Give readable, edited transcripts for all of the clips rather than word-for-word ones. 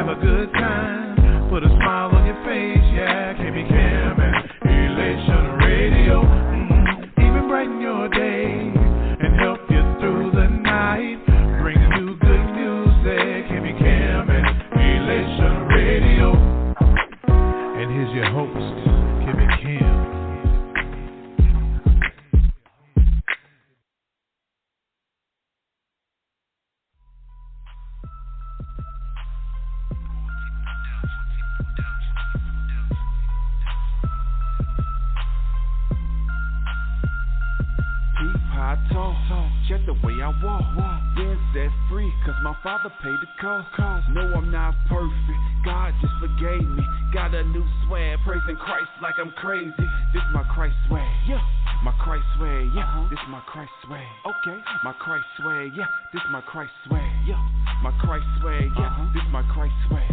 have a good time. Put a smile on your face, yeah. KB Cam and Elation Radio. Even brighten your day and help you through the night. Bringing you good music. KB Cam and Elation Radio. And here's your host, KB Cam. Check the way I walk, been set free, cause my father paid the cost. No, I'm not perfect, God just forgave me. Got a new swag, praising Christ like I'm crazy. This my Christ swag, yeah. My Christ swag, yeah. This my Christ swag, okay. My Christ swag, yeah. This my Christ swag, yeah. My Christ swag, yeah. This my Christ swag.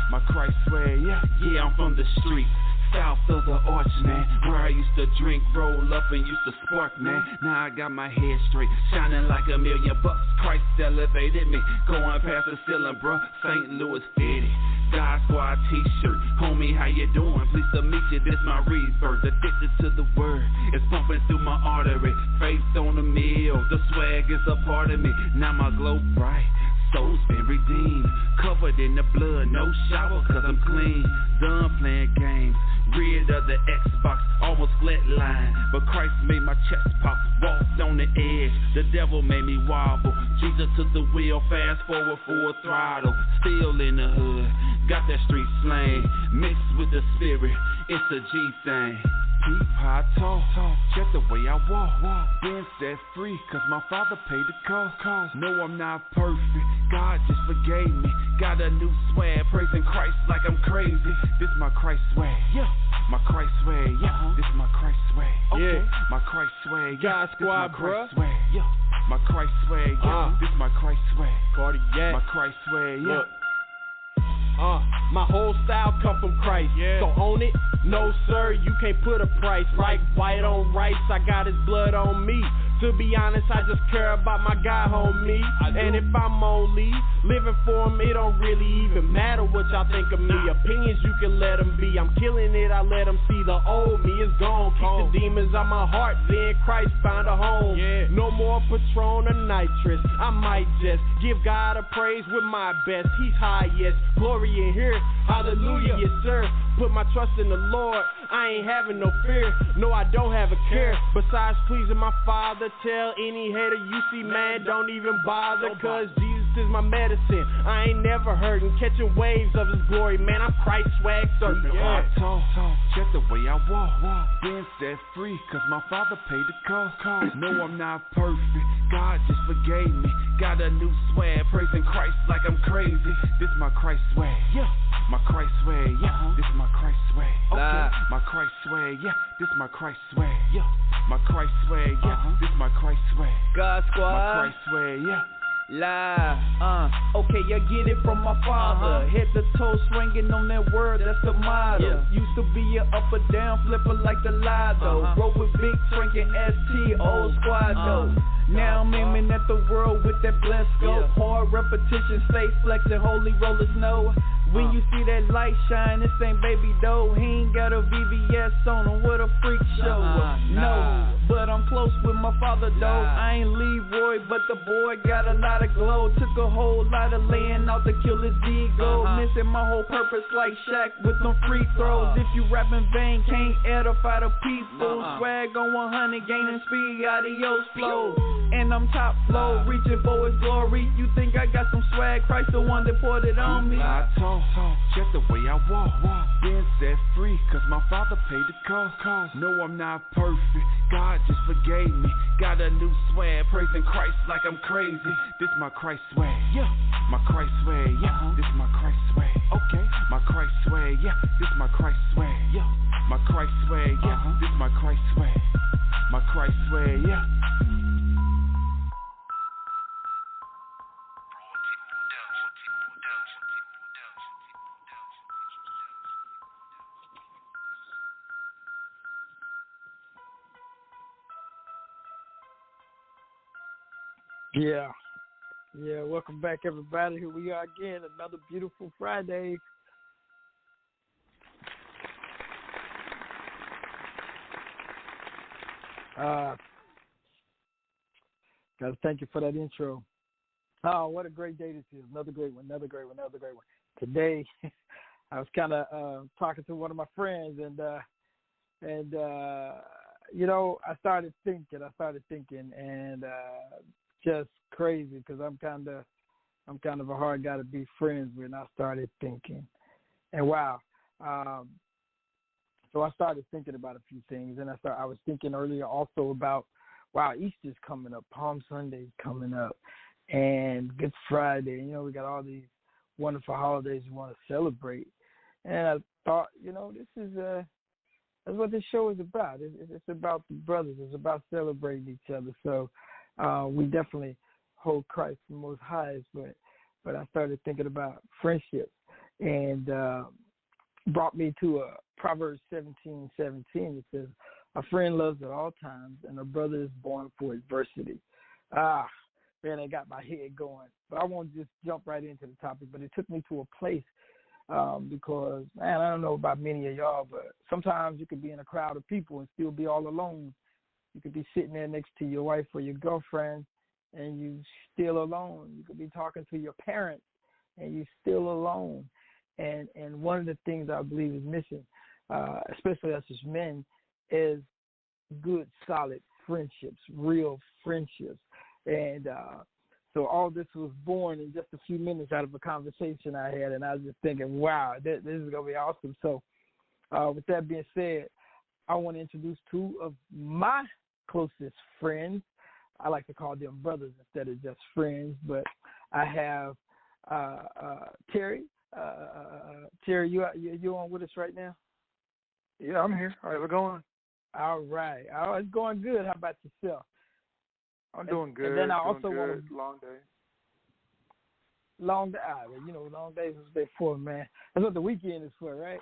My Christ swag, yeah. Yeah, I'm from the streets. South of the arch, man, where I used to drink, roll up, and used to spark, man. Now I got my head straight, shining like $1 million. Christ elevated me, going past the ceiling, bruh. St. Louis fitted, God Squad t-shirt. Homie, how you doing? Pleased to meet you, this my rebirth. Addicted to the word, it's pumping through my artery. Faith on the meal, the swag is a part of me. Now my glow bright, soul's been redeemed. Covered in the blood, no shower, cause I'm clean. Done playing games, rid of the Xbox, almost flatline. But Christ made my chest pop, walked on the edge. The devil made me wobble. Jesus took the wheel, fast forward full throttle. Still in the hood, got that street slang. Mixed with the spirit, it's a G thing. Peep how I talk, check the way I walk. Been set free, cause my father paid the cost. No, I'm not perfect, God just forgave me. Got a new swag, praising Christ like I'm crazy. This my Christ swag, yeah. My Christ swag, yeah. This my Christ swag, okay. My Christ swag, yeah. God Squad, bruh. Yeah. My Christ swag, yeah. This my Christ swag. Party, yeah. My Christ swag, yeah. Look. My whole style come from Christ, yeah. So own it, no sir, you can't put a price. Like white on rice, I got his blood on me. To be honest, I just care about my guy, homie. And if I'm only living for him, it don't really even matter what y'all think of me. Opinions, you can let them be. I'm killing it, I let them see the old me is gone. Keep the demons on my heart, then Christ found a home. Yeah. No more Patron or nitrous. I might just give God a praise with my best. He's highest, glory in here, hallelujah, yes sir. Put my trust in the Lord, I ain't having no fear. No, I don't have a care, besides pleasing my Father. Tell any hater you see, man, don't even bother, cause Jesus is my medicine. I ain't never hurting, catching waves of his glory, man, I'm Christ swag surfing. Yeah. I talk, check the way I walk. Been set free, cause my father paid the cost. No, I'm not perfect, God just forgave me. Got a new swag, praising Christ like I'm crazy. This my Christ swag, yeah. My Christ swag, yeah. This my Christ swag, okay. My Christ swag, yeah. This my Christ swag, yeah. My Christ swag, yeah. This my Christ swag. God Squad. My Christ swag, yeah. Okay, I get it from my father. Head to toe swinging on that word, that's the motto. Used to be a up or down flipper like the Lotto. Roll with big drinking ST, old squad though. Now I'm aiming at the world with that blessed scope. Hard repetition, stay flexing, holy rollers know. When you see that light shine, this ain't baby dough. He ain't got a VVS on him, what a freak show. No, but I'm close with my father though. I ain't Leroy, but the boy got a lot of glow. Took a whole lot of laying out to kill his ego. Missing my whole purpose like Shaq with them free throws. If you rap in vain, can't edify the people. Swag on 100, gaining speed, adios flow. And I'm top flow, reaching for his glory. You think I got some swag? Christ the one that poured it on me. I talk, check the way I walk. Been set free, cause my father paid the cost. No, I'm not perfect, God just forgave me. Got a new swag, praising Christ like I'm crazy. This my Christ swag, yeah. My Christ swag, yeah. This my Christ swag, okay. My Christ swag, yeah. This my Christ swag, yeah. My Christ swag, yeah. This my Christ swag. My Christ swag, yeah. Yeah. Yeah, welcome back, everybody. Here we are again, another beautiful Friday. Gotta thank you for that intro. Oh, what a great day this is. Another great one. Today, I was kind of talking to one of my friends, and I started thinking, and just crazy because I'm kind of a hard guy to be friends with. And I started thinking, and wow. So I started thinking about a few things, and I was thinking earlier also about, wow, Easter's coming up, Palm Sunday's coming up, and Good Friday. We got all these wonderful holidays we want to celebrate. And I thought, this is that's what this show is about. It's about the brothers. It's about celebrating each other. So we definitely hold Christ the most highest. But I started thinking about friendships, and brought me to Proverbs 17:17. It says, "A friend loves at all times, and a brother is born for adversity." Man, it got my head going. But I won't just jump right into the topic, but it took me to a place because, man, I don't know about many of y'all, but sometimes you could be in a crowd of people and still be all alone. You could be sitting there next to your wife or your girlfriend, and you still alone. You could be talking to your parents, and you still alone. And one of the things I believe is missing, especially us as men, is good, solid friendships, real friendships. And so all this was born in just a few minutes out of a conversation I had, and I was just thinking, wow, this is going to be awesome. So with that being said, I want to introduce two of my closest friends. I like to call them brothers instead of just friends, but I have Terry. Terry, you on with us right now? Yeah, I'm here. All right, we're going. All right. Oh, it's going good. How about yourself? I'm doing good. And then I also want to long day. Long day. Long days is day for, man. That's what the weekend is for, right?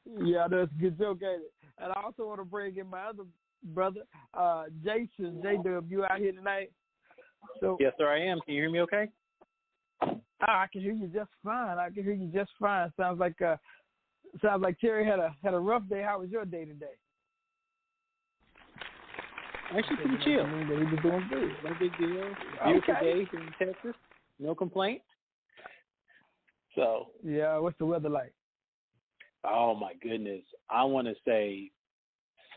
Yeah, that's a good joke, ain't it? And I also want to bring in my other brother, Jason. J-Dub, you out here tonight? So yes, sir, I am. Can you hear me okay? I can hear you just fine. Sounds like Terry had a rough day. How was your day today? Actually, pretty chill. He was doing good. No big deal. Beautiful day here in Texas. No complaints. So. Yeah, what's the weather like? Oh, my goodness. I want to say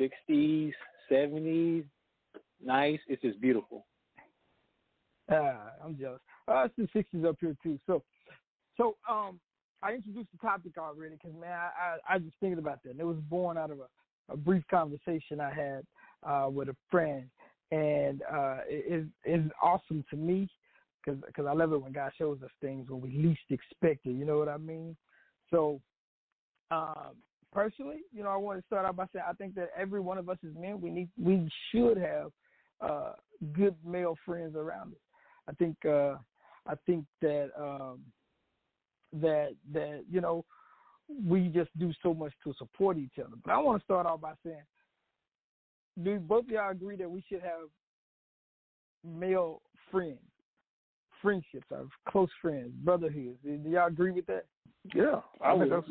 60s, 70s. Nice. It's just beautiful. I'm jealous. It's the 60s up here, too. So I introduced the topic already because, man, I just thinking about that. And it was born out of a brief conversation I had with a friend. And it's awesome to me because I love it when God shows us things when we least expect it. You know what I mean? So personally, I want to start out by saying I think that every one of us as men, we should have good male friends around us. I think that we just do so much to support each other. But I want to start off by saying, do both of y'all agree that we should have male friendships, our close friends, brotherhoods? Do y'all agree with that? Yeah, I think that's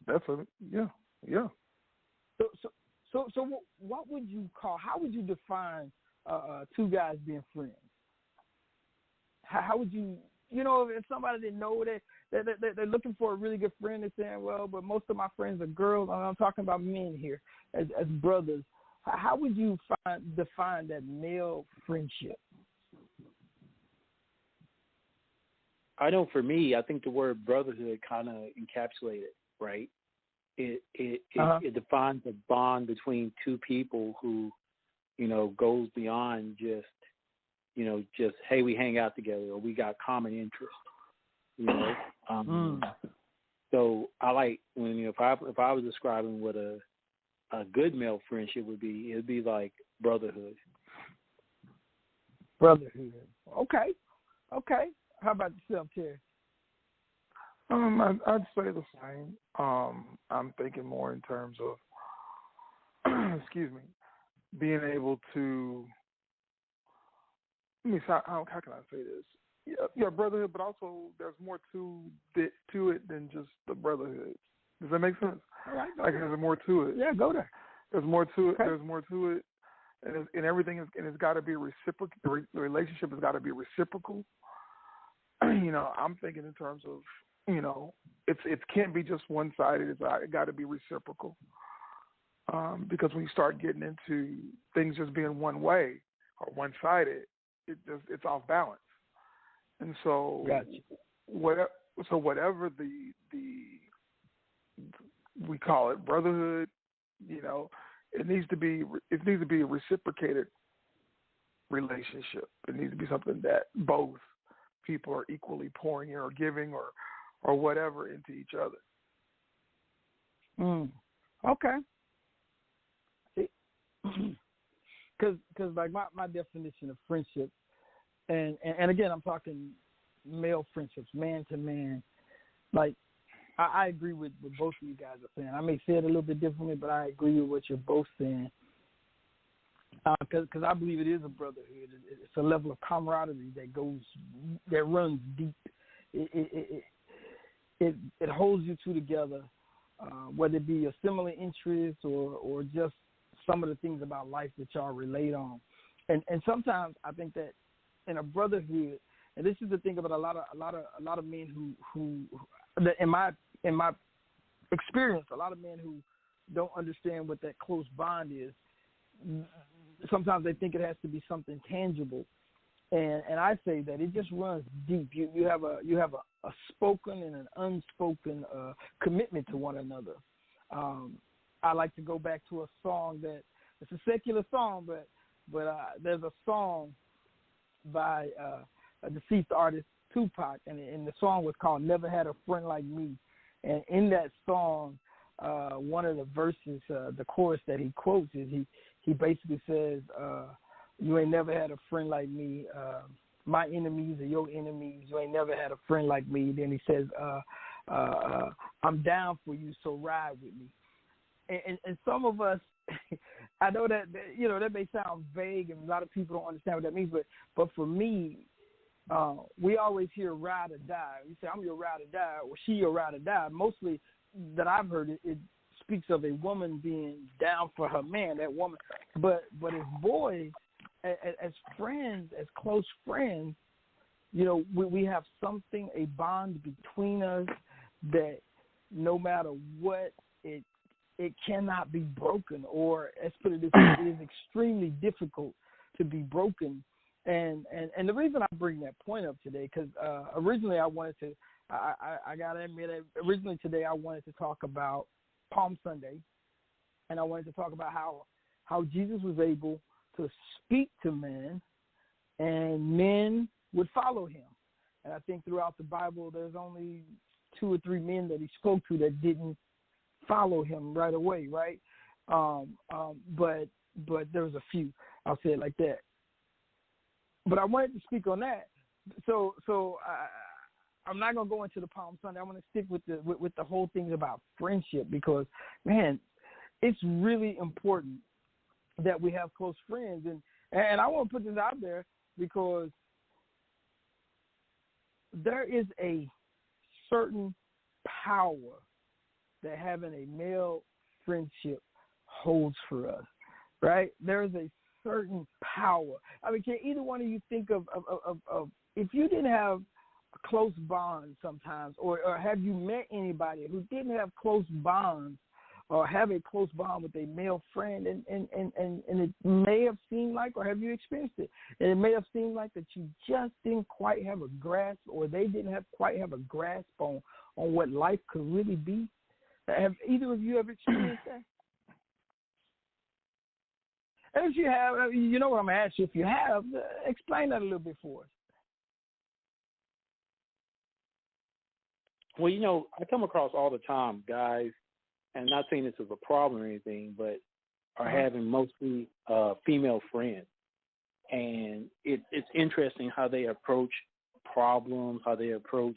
definitely yeah. So what would you call? How would you define two guys being friends? How would you, if somebody didn't know that they're looking for a really good friend, they're saying, well, but most of my friends are girls. I'm talking about men here as brothers. How would you define that male friendship? I know for me, I think the word brotherhood kind of encapsulated it, right? It defines a bond between two people who, goes beyond just hey, we hang out together or we got common interests, So I like when if I was describing what a good male friendship would be, it'd be like brotherhood. Brotherhood. Okay. How about yourself, Terry? I'd say the same. I'm thinking more in terms of, excuse me, being able to how can I say this? Yeah, brotherhood, but also there's more to it than just the brotherhood. Does that make sense? All right, like there's more to it. Yeah, go there. There's more to it. Okay. There's more to it, and everything is, and it's got to be reciprocal. The relationship has got to be reciprocal. I'm thinking in terms of, it can't be just one sided. It got to be reciprocal. Because when you start getting into things just being one way or one sided, it's off balance. And so, whatever the we call it brotherhood, it needs to be a reciprocated relationship. It needs to be something that both people are equally pouring in or giving or whatever into each other. Okay. Because like my definition of friendship, and again I'm talking male friendships, man to man. Like I agree with what both of you guys are saying. I may say it a little bit differently, but I agree with what you're both saying. Because I believe it is a brotherhood. It's a level of camaraderie that runs deep. It holds you two together, whether it be a similar interest or just some of the things about life that y'all relate on. And sometimes I think that in a brotherhood, and this is the thing about a lot of men who in my experience, a lot of men who don't understand what that close bond is. Sometimes they think it has to be something tangible, and I say that it just runs deep. You have a spoken and an unspoken commitment to one another. I like to go back to a song that it's a secular song, but there's a song by a deceased artist, Tupac, and the song was called "Never Had a Friend Like Me." And in that song, one of the verses, the chorus that he quotes is he basically says, "You ain't never had a friend like me. My enemies are your enemies. You ain't never had a friend like me." Then he says, "I'm down for you, so ride with me." And some of us, I know that that may sound vague, and a lot of people don't understand what that means. But for me, we always hear ride or die. We say, "I'm your ride or die," or "She your ride or die." Mostly that I've heard it speaks of a woman being down for her man, that woman. But as boys, as friends, as close friends, we have something, a bond between us that no matter what, it cannot be broken, or let's put it this way, it is extremely difficult to be broken. And the reason I bring that point up today, because originally I wanted to, I got to admit, originally today I wanted to talk about Palm Sunday, and I wanted to talk about how Jesus was able to speak to men, and men would follow him. And I think throughout the Bible, there's only 2 or 3 men that he spoke to that didn't follow him right away, right? But there was a few. I'll say it like that. But I wanted to speak on that. So I'm not going to go into the Palm Sunday. I'm going to stick with the whole thing about friendship, because, man, it's really important that we have close friends. And I want to put this out there because there is a certain power that having a male friendship holds for us, right? There is a certain power. I mean, can either one of you think of if you didn't have a close bond sometimes, or have you met anybody who didn't have close bonds or have a close bond with a male friend, and it may have seemed like, or have you experienced it, and it may have seemed like that you just didn't quite have a grasp, or they didn't quite have a grasp on what life could really be? Have either of you ever experienced that? And if you have, you know what I'm going to ask you. If you have, explain that a little bit for us. Well, I come across all the time guys, and not saying this is a problem or anything, but are having mostly female friends. And it's interesting how they approach problems, how they approach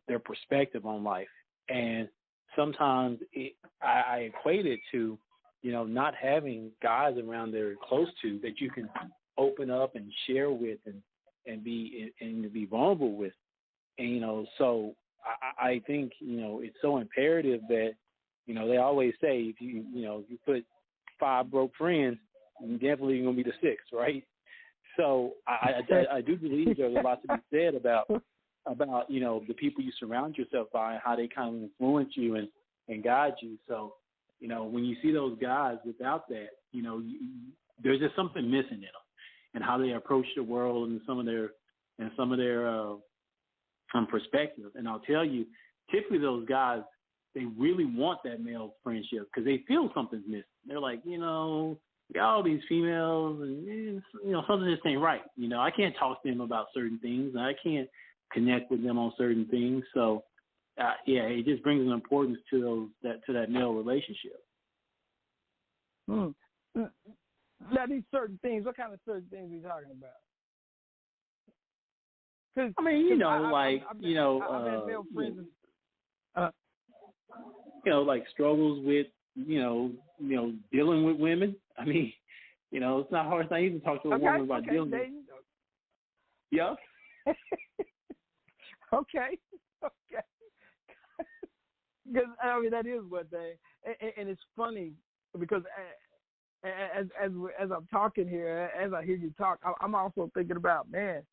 their perspective on life. And sometimes I equate it to, not having guys around they're close to that you can open up and share with and to be vulnerable with. And, so I think, it's so imperative that, they always say if you put 5 broke friends, you're definitely going to be the 6th, right? So I do believe there's a lot to be said about the people you surround yourself by and how they kind of influence you and guide you. So, when you see those guys without that, there's just something missing in them and how they approach the world and some of their perspective. And I'll tell you, typically those guys, they really want that male friendship because they feel something's missing. They're like, we got all these females and, something just ain't right. I can't talk to them about certain things. And I can't connect with them on certain things. So, it just brings an importance to that male relationship. Now, these certain things, what kind of certain things are you talking about? I mean, I've had male friends. Like struggles with, dealing with women. I mean, it's not hard. It's not easy to talk to a woman about dealing with. Yeah. Okay. Because that is one thing, and it's funny because as I'm talking here, as I hear you talk, I'm also thinking about, man,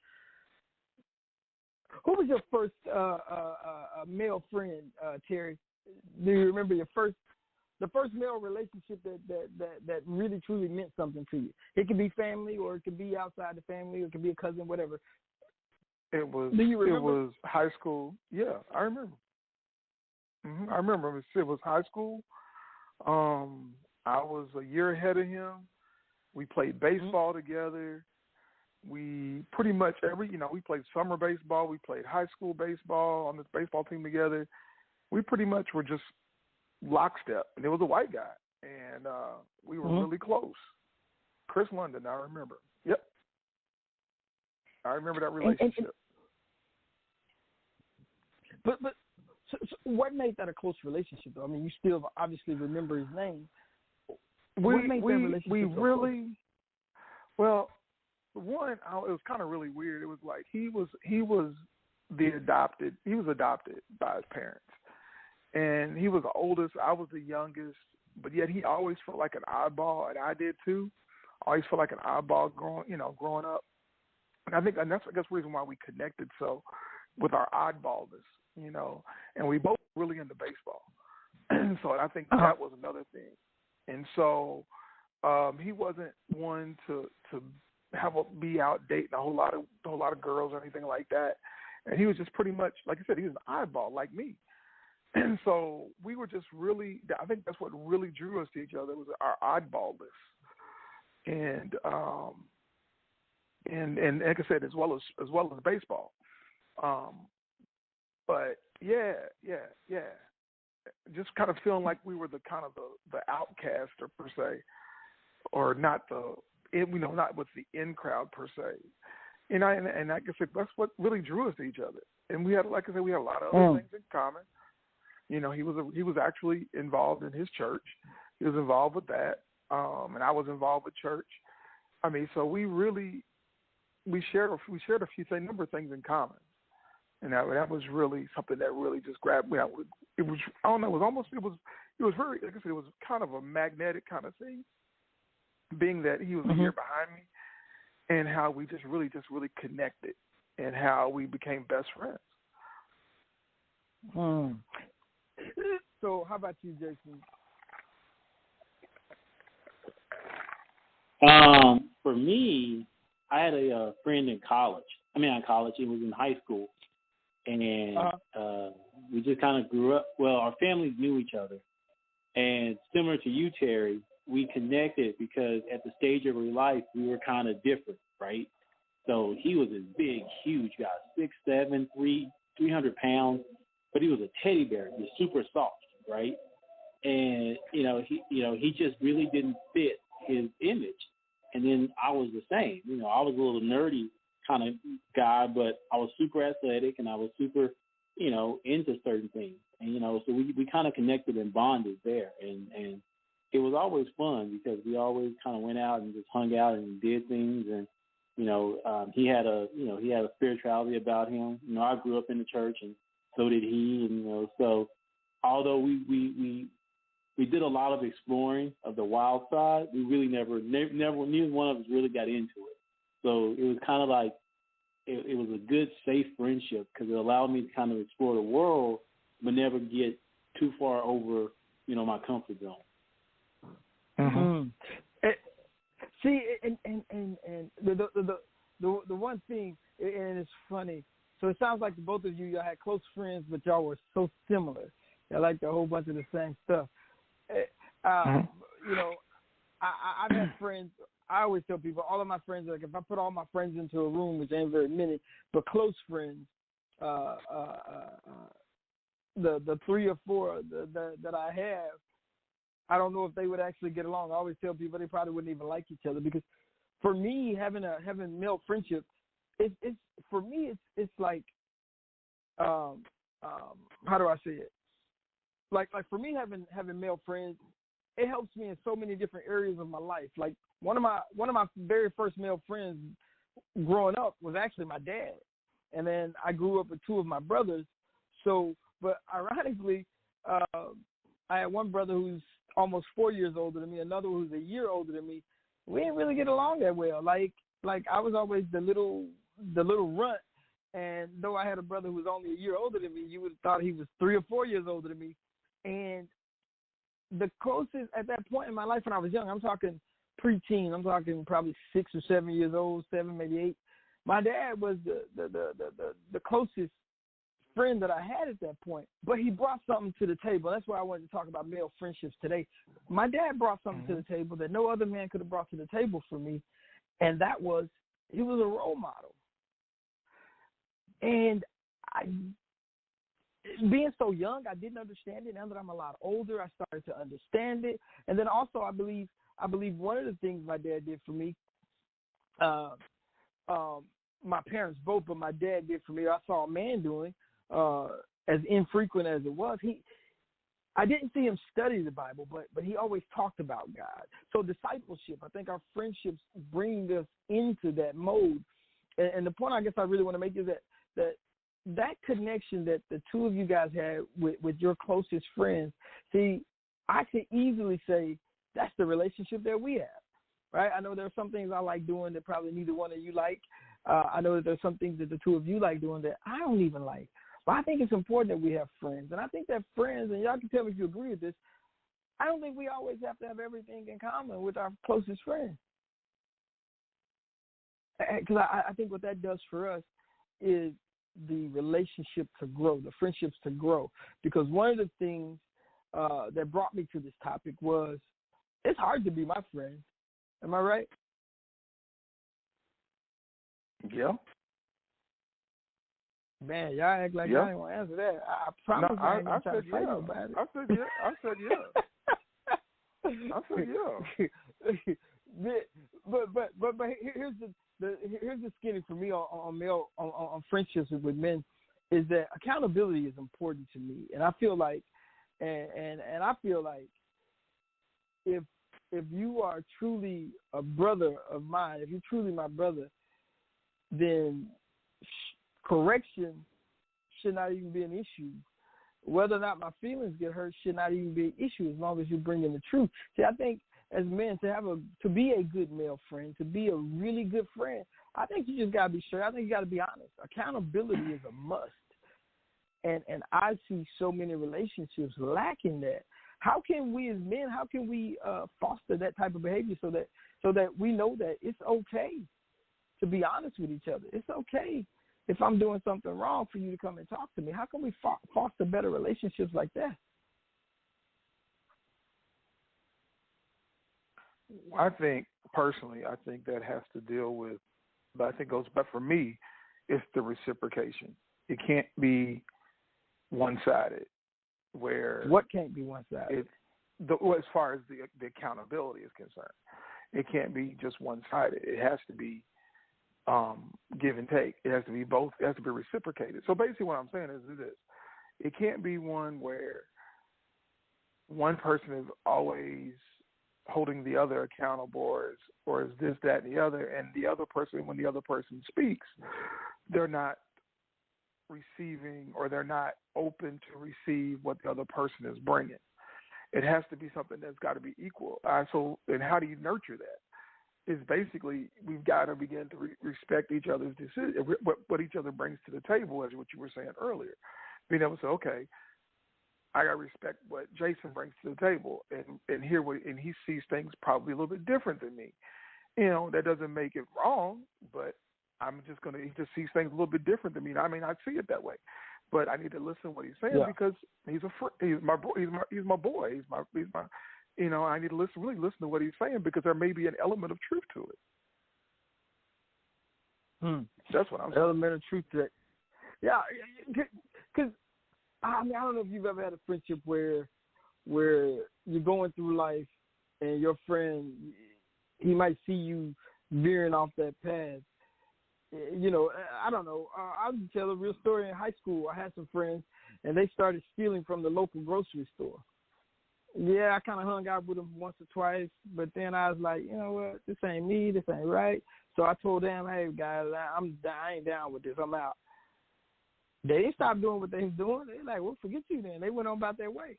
who was your first male friend, Terry? Do you remember the first male relationship that really truly meant something to you? It could be family, or it could be outside the family, or it could be a cousin, whatever. It was. Do you remember? It was high school. Yeah, I remember. I remember. It was high school. I was a year ahead of him. We played baseball together. We pretty much we played summer baseball. We played high school baseball on this baseball team together. We pretty much were just lockstep. And it was a white guy. And we were really close. Chris London, I remember. Yep. I remember that relationship. But so what made that a close relationship, though? I mean, you still obviously remember his name. What made that relationship so close? Well, one, it was kind of really weird. It was like he was adopted by his parents, and he was the oldest. I was the youngest, but yet he always felt like an oddball, and I did too. I always felt like an oddball growing up, and that's the reason why we connected so with our oddballness, and we both really into baseball, so I think that was another thing, and so he wasn't one to be out dating a whole lot of girls or anything like that. And he was just pretty much, like I said, he was an oddball like me. And so we were just really, I think that's what really drew us to each other, was our oddballness. And like I said, as well as baseball. But yeah. Just kind of feeling like we were the kind of the outcast, or per se, or not not with the in crowd per se. And like I said, that's what really drew us to each other. And we had, like I said, we had a lot of other things in common. He was actually involved in his church. He was involved with that, and I was involved with church. I mean, so we shared a number of things in common. And that was really something that really just grabbed me. It was, I don't know, it was very, like I said, it was kind of a magnetic kind of thing, being that he was a year behind me, and how we just really connected, and how we became best friends. So how about you, Jason? For me, I had a friend in college. I mean, not college, it was in high school. And we just kind of grew up. Well, our families knew each other. And similar to you, Terry, we connected because at the stage of our life, we were kind of different, right? So he was a big, huge guy, 6'7", 300 pounds, but he was a teddy bear. He was super soft, right? And, he just really didn't fit his image. And then I was the same. I was a little nerdy kind of guy, but I was super athletic, and I was super, into certain things. And, so we kind of connected and bonded there. And it was always fun because we always kind of went out and just hung out and did things. And, he had a spirituality about him. I grew up in the church and so did he. And, so although we did a lot of exploring of the wild side, we really neither one of us really got into it. So it was kind of like, it was a good, safe friendship because it allowed me to kind of explore the world, but never get too far over, my comfort zone. Mm-hmm. See, and the one thing, and it's funny. So it sounds like both of y'all had close friends, but y'all were so similar. Y'all liked a whole bunch of the same stuff. I've had friends. I always tell people, all of my friends, like if I put all my friends into a room, which ain't very many, but close friends, the 3 or 4 that I have, I don't know if they would actually get along. I always tell people they probably wouldn't even like each other because, for me, having male friendship, it's like, how do I say it? Like for me, having male friends, it helps me in so many different areas of my life. Like one of my very first male friends growing up was actually my dad, and then I grew up with 2 of my brothers. So, but ironically, I had one brother who's almost 4 years older than me, another who's a year older than me. We didn't really get along that well. Like I was always the little runt, and though I had a brother who was only a year older than me, you would have thought he was 3 or 4 years older than me. And the closest at that point in my life when I was young, I'm talking preteen, I'm talking probably 6 or 7 years old, 7, maybe 8. My dad was the closest friend that I had at that point, but he brought something to the table. That's why I wanted to talk about male friendships today. My dad brought something to the table that no other man could have brought to the table for me, and that was he was a role model. And being so young, I didn't understand it. Now that I'm a lot older, I started to understand it. And then also, I believe one of the things my dad did for me, my parents both, but my dad did for me, I saw a man doing, as infrequent as it was. I didn't see him study the Bible, but he always talked about God. So discipleship, I think our friendships bring us into that mode. And the point I guess I really want to make is that connection that the 2 of you guys had with your closest friends, see, I could easily say that's the relationship that we have, right? I know there are some things I like doing that probably neither one of you like. I know that there's some things that the 2 of you like doing that I don't even like. But I think it's important that we have friends. And I think that friends, and y'all can tell me if you agree with this, I don't think we always have to have everything in common with our closest friends. Because I think what that does for us is the relationship to grow, the friendships to grow. Because one of the things that brought me to this topic was it's hard to be my friend. Am I right? Yeah. Man, y'all act like y'all ain't want to answer that. I promise I ain't going to try to fight nobody. I said yeah. I said yeah. But here's the skinny for me on friendships with men is that accountability is important to me, and I feel like if you are truly a brother of mine, if you're truly my brother, then correction should not even be an issue. Whether or not my feelings get hurt should not even be an issue as long as you bring in the truth. See, I think as men, to be a good male friend, to be a really good friend, I think you just got to be straight. I think you got to be honest. Accountability is a must. And I see so many relationships lacking that. How can we as men, foster that type of behavior so that we know that it's okay to be honest with each other? It's okay if I'm doing something wrong for you to come and talk to me. How can we foster better relationships like that? I think personally, that has to deal with, but I think goes back for me, it's the reciprocation. It can't be one-sided. Where what can't be one-sided? As far as the accountability is concerned, it can't be just one-sided. It has to be give and take. It has to be both. It has to be reciprocated. So basically, what I'm saying is this: it can't be one where one person is always holding the other accountable, or is this, that, and the other. And the other person, when the other person speaks, they're not receiving, or they're not open to receive what the other person is bringing. It has to be something that's got to be equal. And how do you nurture that? Is basically, we've got to begin to respect each other's decision, what each other brings to the table, as what you were saying earlier. Being able to say, okay, I got to respect what Jason brings to the table, and hear and he sees things probably a little bit different than me. That doesn't make it wrong, but he just sees things a little bit different than me. I mean, I see it that way, but I need to listen to what he's saying, because he's my boy. He's my boy. He's my I need to really listen to what he's saying, because there may be an element of truth to it. That's what I'm saying. Element of truth to it. Yeah, because I don't know if you've ever had a friendship where you're going through life and your friend, he might see you veering off that path. I don't know. I'll just tell a real story. In high school, I had some friends, and they started stealing from the local grocery store. Yeah, I kind of hung out with them once or twice, but then I was like, you know what, this ain't me, this ain't right. So I told them, hey, guys, I ain't down with this, I'm out. They didn't stop doing what they was doing. They're like, well, forget you then. They went on about their way.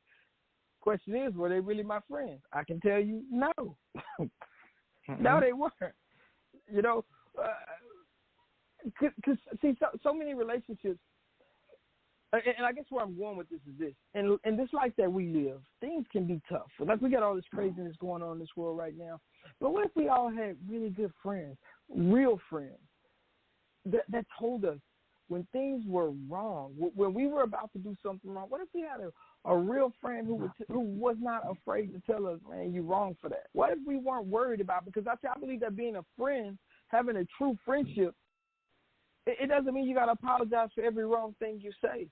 Question is, were they really my friends? I can tell you, no. No, they weren't. Because see, so many relationships, and I guess where I'm going with this is this. In this life that we live, things can be tough. Like, we got all this craziness going on in this world right now. But what if we all had really good friends, real friends, that told us when things were wrong, when we were about to do something wrong? What if we had a real friend who was not afraid to tell us, man, you're wrong for that? What if we weren't worried about it? Because I believe that being a friend, having a true friendship, it doesn't mean you got to apologize for every wrong thing you say.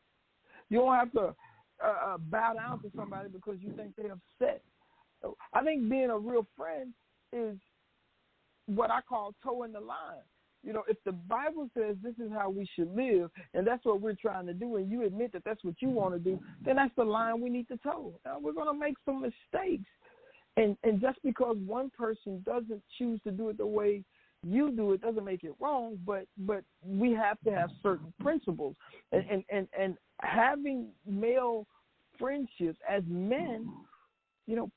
You don't have to bow down to somebody because you think they're upset. So I think being a real friend is what I call toeing the line. If the Bible says this is how we should live, and that's what we're trying to do, and you admit that that's what you want to do, then that's the line we need to toe. Now, we're going to make some mistakes. And just because one person doesn't choose to do it the way you do, it doesn't make it wrong, but we have to have certain principles. And having male friendships as men,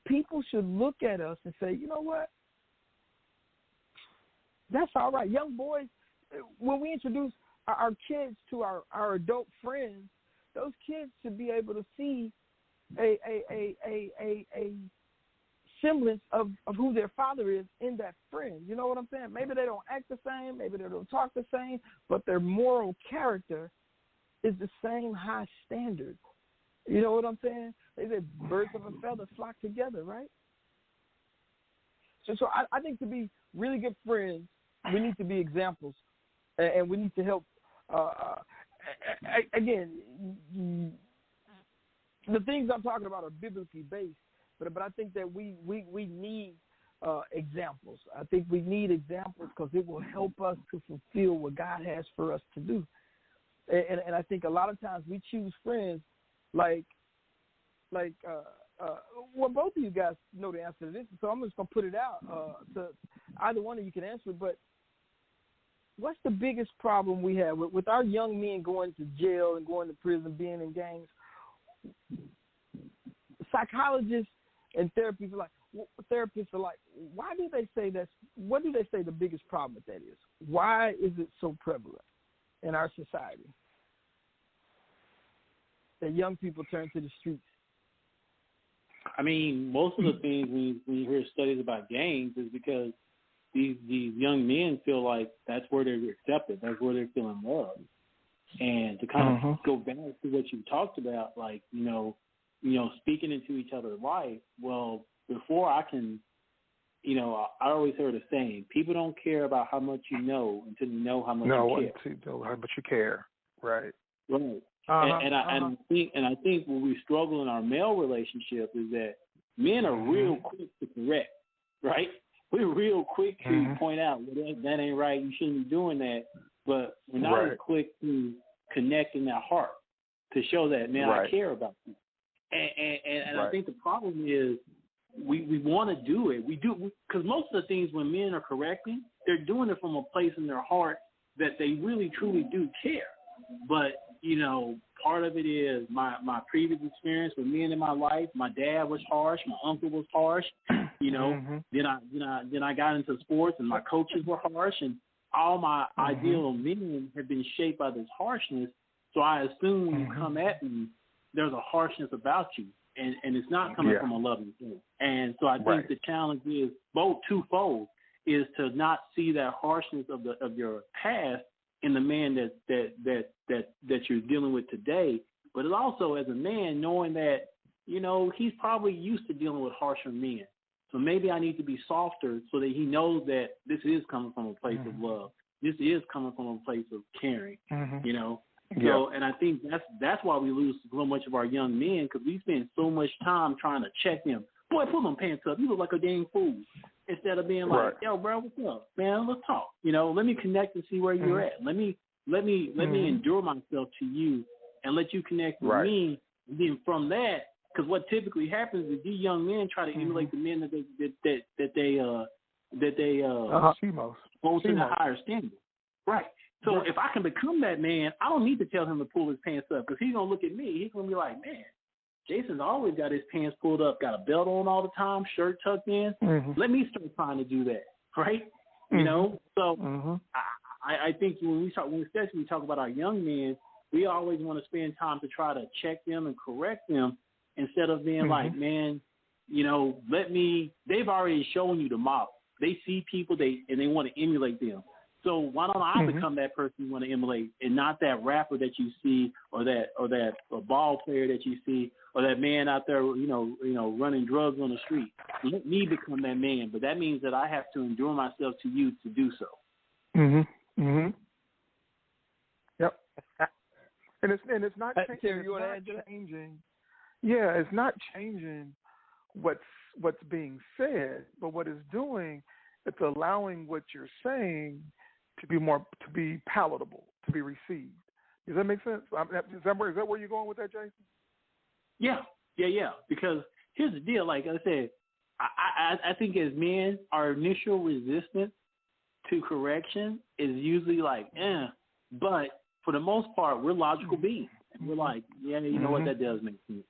people should look at us and say, you know what? That's all right. Young boys, when we introduce our kids to our adult friends, those kids should be able to see a semblance of who their father is in that friend. You know what I'm saying? Maybe they don't act the same, maybe they don't talk the same, but their moral character is the same high standard. You know what I'm saying? They said birds of a feather flock together, right? So I think to be really good friends, we need to be examples, and we need to help. Again, the things I'm talking about are biblically based, but I think that we need examples. I think we need examples because it will help us to fulfill what God has for us to do. And I think a lot of times we choose friends like well, both of you guys know the answer to this, so I'm just going to put it out to either one of you can answer it. But what's the biggest problem we have with our young men going to jail and going to prison, being in gangs? Psychologists and therapists are like, why do they say that's? What do they say the biggest problem with that is? Why is it so prevalent in our society that young people turn to the streets? I mean, most of the things when you hear studies about gangs is because these young men feel like that's where they're accepted, that's where they're feeling loved. And to kind of go back to what you talked about, like, speaking into each other's life, well, before I can, I always heard a saying, people don't care about how much you know until you know how much you care. No, how much you care, right. Right. I think when we struggle in our male relationship is that men are real quick to correct, right? We're real quick to point out, well, that ain't right, you shouldn't be doing that, but we're not as quick to connect in that heart to show that, man, I care about you. And I think the problem is we want to do it. We do, because most of the things when men are correcting, they're doing it from a place in their heart that they really, truly do care. But, part of it is my previous experience with men in my life. My dad was harsh. My uncle was harsh. Then I got into sports, and my coaches were harsh, and all my ideal men have been shaped by this harshness. So I assume when you come at me, there's a harshness about you, and it's not coming from a loving thing. And so I think the challenge is both twofold: is to not see that harshness of your past in the man that you're dealing with today, but it's also as a man knowing that he's probably used to dealing with harsher men. So maybe I need to be softer so that he knows that this is coming from a place of love. This is coming from a place of caring. So, and I think that's why we lose so much of our young men, because we spend so much time trying to check them. Boy, pull them pants up. You look like a dang fool. Instead of being like, yo, bro, what's up, man? Let's talk. Let me connect and see where you're at. Let me endure myself to you and let you connect with me. And then from that, because what typically happens is these young men try to emulate the men that they hold to the higher standard. Right. So if I can become that man, I don't need to tell him to pull his pants up, because he's gonna look at me. He's gonna be like, man, Jason's always got his pants pulled up, got a belt on all the time, shirt tucked in. Let me start trying to do that, right? So I think when we especially talk about our young men, we always want to spend time to try to check them and correct them instead of being like, man, they've already shown you the model. They see people and they want to emulate them. So why don't I become that person you want to emulate, and not that rapper that you see, or that ball player that you see, or that man out there, running drugs on the street. Let me become that man, but that means that I have to endure myself to you to do so. Yep. And it's not changing. Yeah, it's not changing what's being said, but what it's doing, it's allowing what you're saying to be palatable, to be received. Does that make sense? Is that where you're going with that, Jason? Yeah. Because here's the deal. Like I said, I think as men, our initial resistance to correction is usually like, but for the most part, we're logical beings. And we're like, what, that does make sense.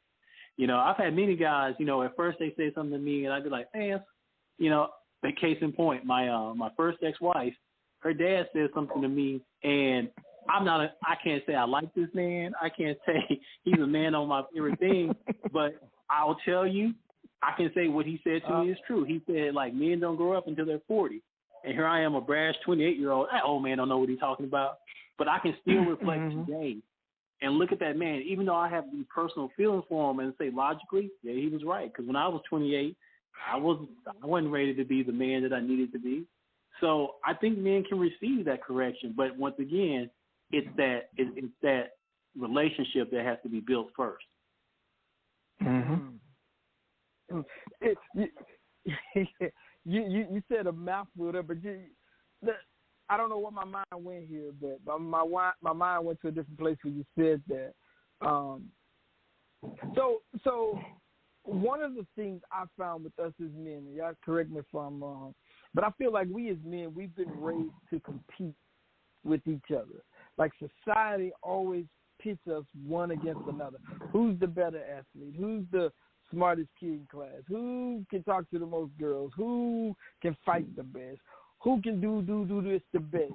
I've had many guys, at first they say something to me, and I'd be like, man, a case in point, my first ex-wife, her dad said something to me, and I can't say I like this man. I can't say he's a man on my favorite thing, but I'll tell you, I can say what he said to me is true. He said, like, men don't grow up until they're 40. And here I am, a brash 28-year-old. That old man don't know what he's talking about. But I can still reflect today and look at that man, even though I have these personal feelings for him, and say logically, yeah, he was right. Because when I was 28, I wasn't ready to be the man that I needed to be. So I think men can receive that correction. But once again, it's that relationship that has to be built first. You said a mouthful there, but I don't know what my mind went here, but my mind went to a different place when you said that. So one of the things I found with us as men, and y'all correct me if I'm wrong, but I feel like we as men, we've been raised to compete with each other. Like society always pits us one against another. Who's the better athlete? Who's the smartest kid in class? Who can talk to the most girls? Who can fight the best? Who can do this the best?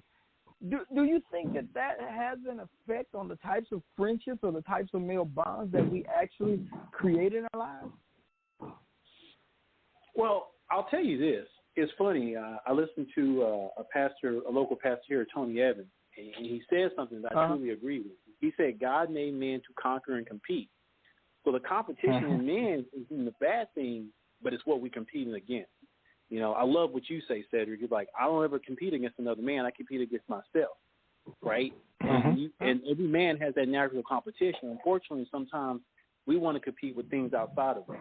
Do you think that has an effect on the types of friendships or the types of male bonds that we actually create in our lives? Well, I'll tell you this. It's funny. I listened to a local pastor here, Tony Evans, and he said something that I truly agree with. He said God made men to conquer and compete. So the competition in men isn't a bad thing, but it's what we're competing against. I love what you say, Sedric. You're like, I don't ever compete against another man. I compete against myself, right? And every man has that natural competition. Unfortunately, sometimes we want to compete with things outside of us,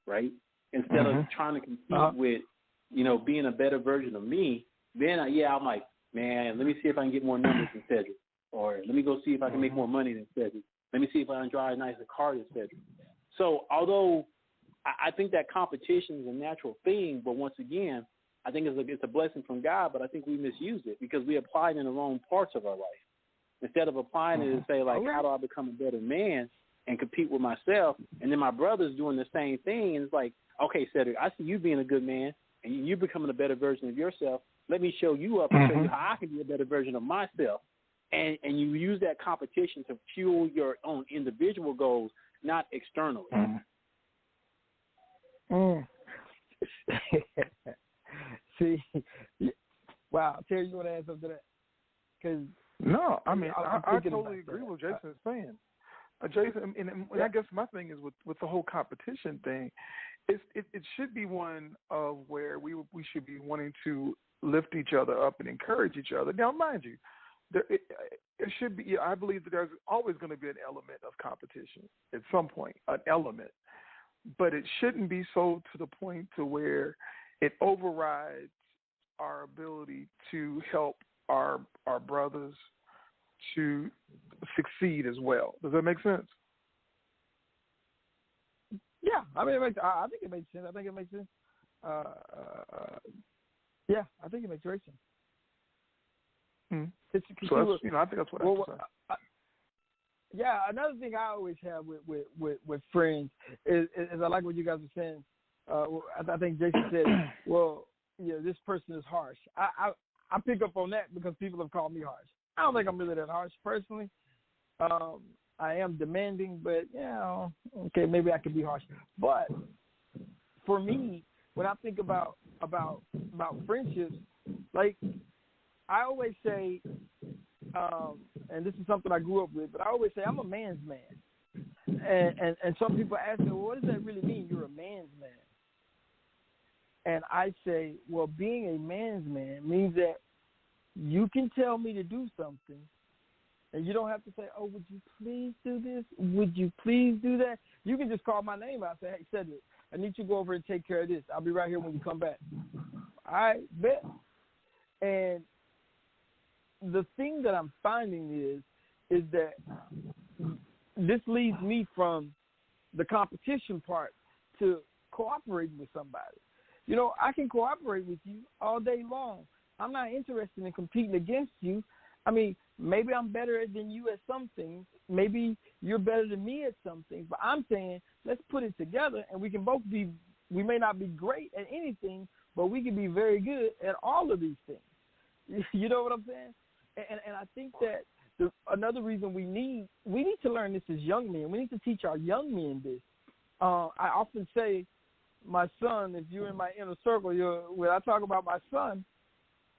right? Instead of trying to compete with, being a better version of me, then I'm like, man, let me see if I can get more numbers than Sedric. Or let me go see if I can make more money than Sedric. Let me see if I can drive a nicer car than Sedric. So although I think that competition is a natural thing, but once again, I think it's a blessing from God, but I think we misuse it because we apply it in the wrong parts of our life. Instead of applying it to say, like, how do I become a better man and compete with myself? And then my brother's doing the same thing, and it's like, okay, Cedric, I see you being a good man, and you becoming a better version of yourself. Let me show you up and show you how I can be a better version of myself. And you use that competition to fuel your own individual goals, not externally. See, wow, Terry, you want to add something to that? Cause, no, I mean, I totally agree with Jason is saying. Jason, and I guess my thing is with the whole competition thing, it should be one of where we should be wanting to lift each other up and encourage each other. Now, mind you, it should be. I believe that there's always going to be an element of competition at some point, an element, but it shouldn't be so to the point to where it overrides our ability to help our brothers to succeed as well. Does that make sense? Yeah, I mean, I think it makes sense. I think it makes sense. Yeah, I think it makes great sense. So that's, I think that's what I have to say. Yeah, another thing I always have with friends is I like what you guys are saying. I think Jason said, well, this person is harsh. I pick up on that because people have called me harsh. I don't think I'm really that harsh personally. I am demanding, but okay, maybe I can be harsh. But for me, when I think about friendships, like I always say, and this is something I grew up with, but I always say I'm a man's man. And some people ask me, well, what does that really mean? You're a man's man. And I say, well, being a man's man means that you can tell me to do something, and you don't have to say, oh, would you please do this? Would you please do that? You can just call my name out and say, hey, Sedric, I need you to go over and take care of this. I'll be right here when you come back. All right, bet. And the thing that I'm finding is that this leads me from the competition part to cooperating with somebody. I can cooperate with you all day long. I'm not interested in competing against you. I mean, maybe I'm better than you at some things. Maybe you're better than me at some things. But I'm saying let's put it together, and we can both be – we may not be great at anything, but we can be very good at all of these things. You know what I'm saying? And I think that another reason we need to learn this as young men. We need to teach our young men this. I often say, my son, if you're in my inner circle, when I talk about my son,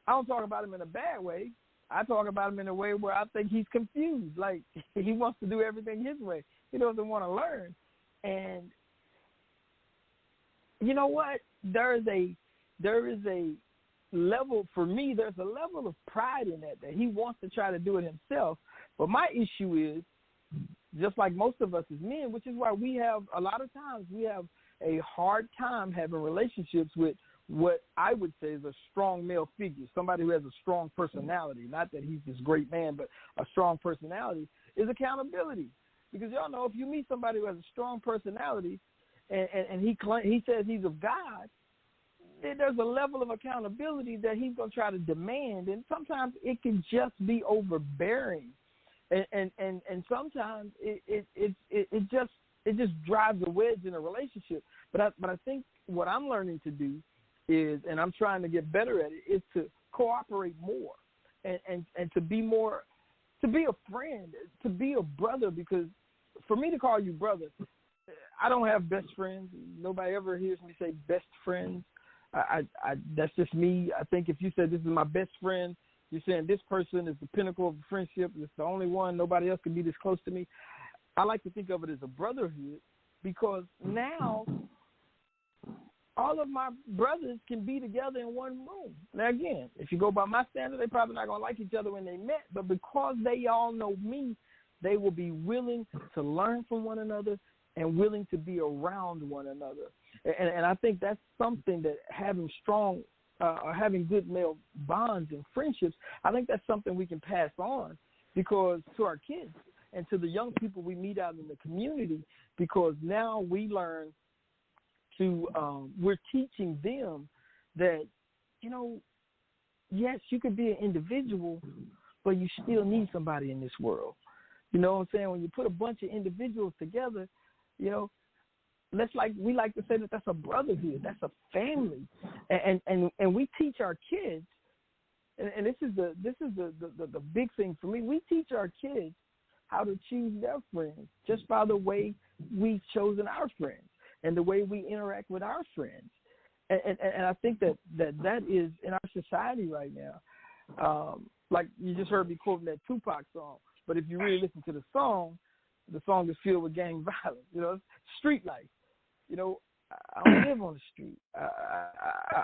I don't talk about him in a bad way. I talk about him in a way where I think he's confused. Like, he wants to do everything his way. He doesn't want to learn. And you know what? There is a level, for me, there's a level of pride in that he wants to try to do it himself. But my issue is, just like most of us as men, which is why a lot of times we have a hard time having relationships with what I would say is a strong male figure, somebody who has a strong personality. Not that he's this great man, but a strong personality is accountability. Because y'all know, if you meet somebody who has a strong personality and he says he's of God, then there's a level of accountability that he's going to try to demand, and sometimes it can just be overbearing, and sometimes it just drives a wedge in a relationship. But I think what I'm learning to do is, and I'm trying to get better at it, is to cooperate more and to be more, to be a friend, to be a brother. Because for me to call you brother, I don't have best friends. Nobody ever hears me say best friends. That's just me. I think if you said this is my best friend, you're saying this person is the pinnacle of friendship. It's the only one. Nobody else can be this close to me. I like to think of it as a brotherhood, because now all of my brothers can be together in one room. Now, again, if you go by my standard, they're probably not going to like each other when they met, but because they all know me, they will be willing to learn from one another and willing to be around one another. And I think that's something that having strong or having good male bonds and friendships, I think that's something we can pass on because to our kids and to the young people we meet out in the community, because now we learn we're teaching them that, yes, you could be an individual, but you still need somebody in this world. You know what I'm saying? When you put a bunch of individuals together, we like to say that that's a brotherhood, that's a family, and we teach our kids, and this is the big thing for me. We teach our kids how to choose their friends just by the way we've chosen our friends and the way we interact with our friends. And I think that is in our society right now. Like you just heard me quoting that Tupac song, but if you really listen to the song is filled with gang violence. Street life. I don't live on the street.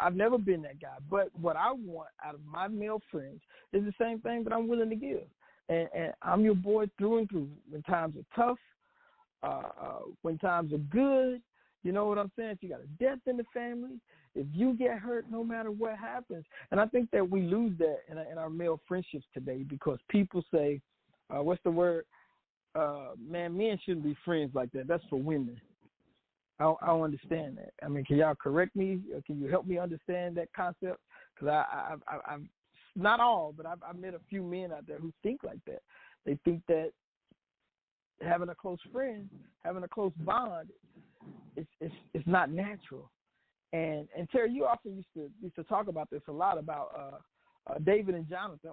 I've never been that guy. But what I want out of my male friends is the same thing that I'm willing to give. And I'm your boy through and through. When times are tough, when times are good, you know what I'm saying? If you got a death in the family, if you get hurt, no matter what happens. And I think that we lose that in our male friendships today because people say, what's the word? Man, men shouldn't be friends like that. That's for women. I don't understand that. I mean, can y'all correct me? Or can you help me understand that concept? Because I've not all, but I've met a few men out there who think like that. They think that having a close friend, having a close bond, it's not natural. And Terry, you often used to talk about this a lot about David and Jonathan.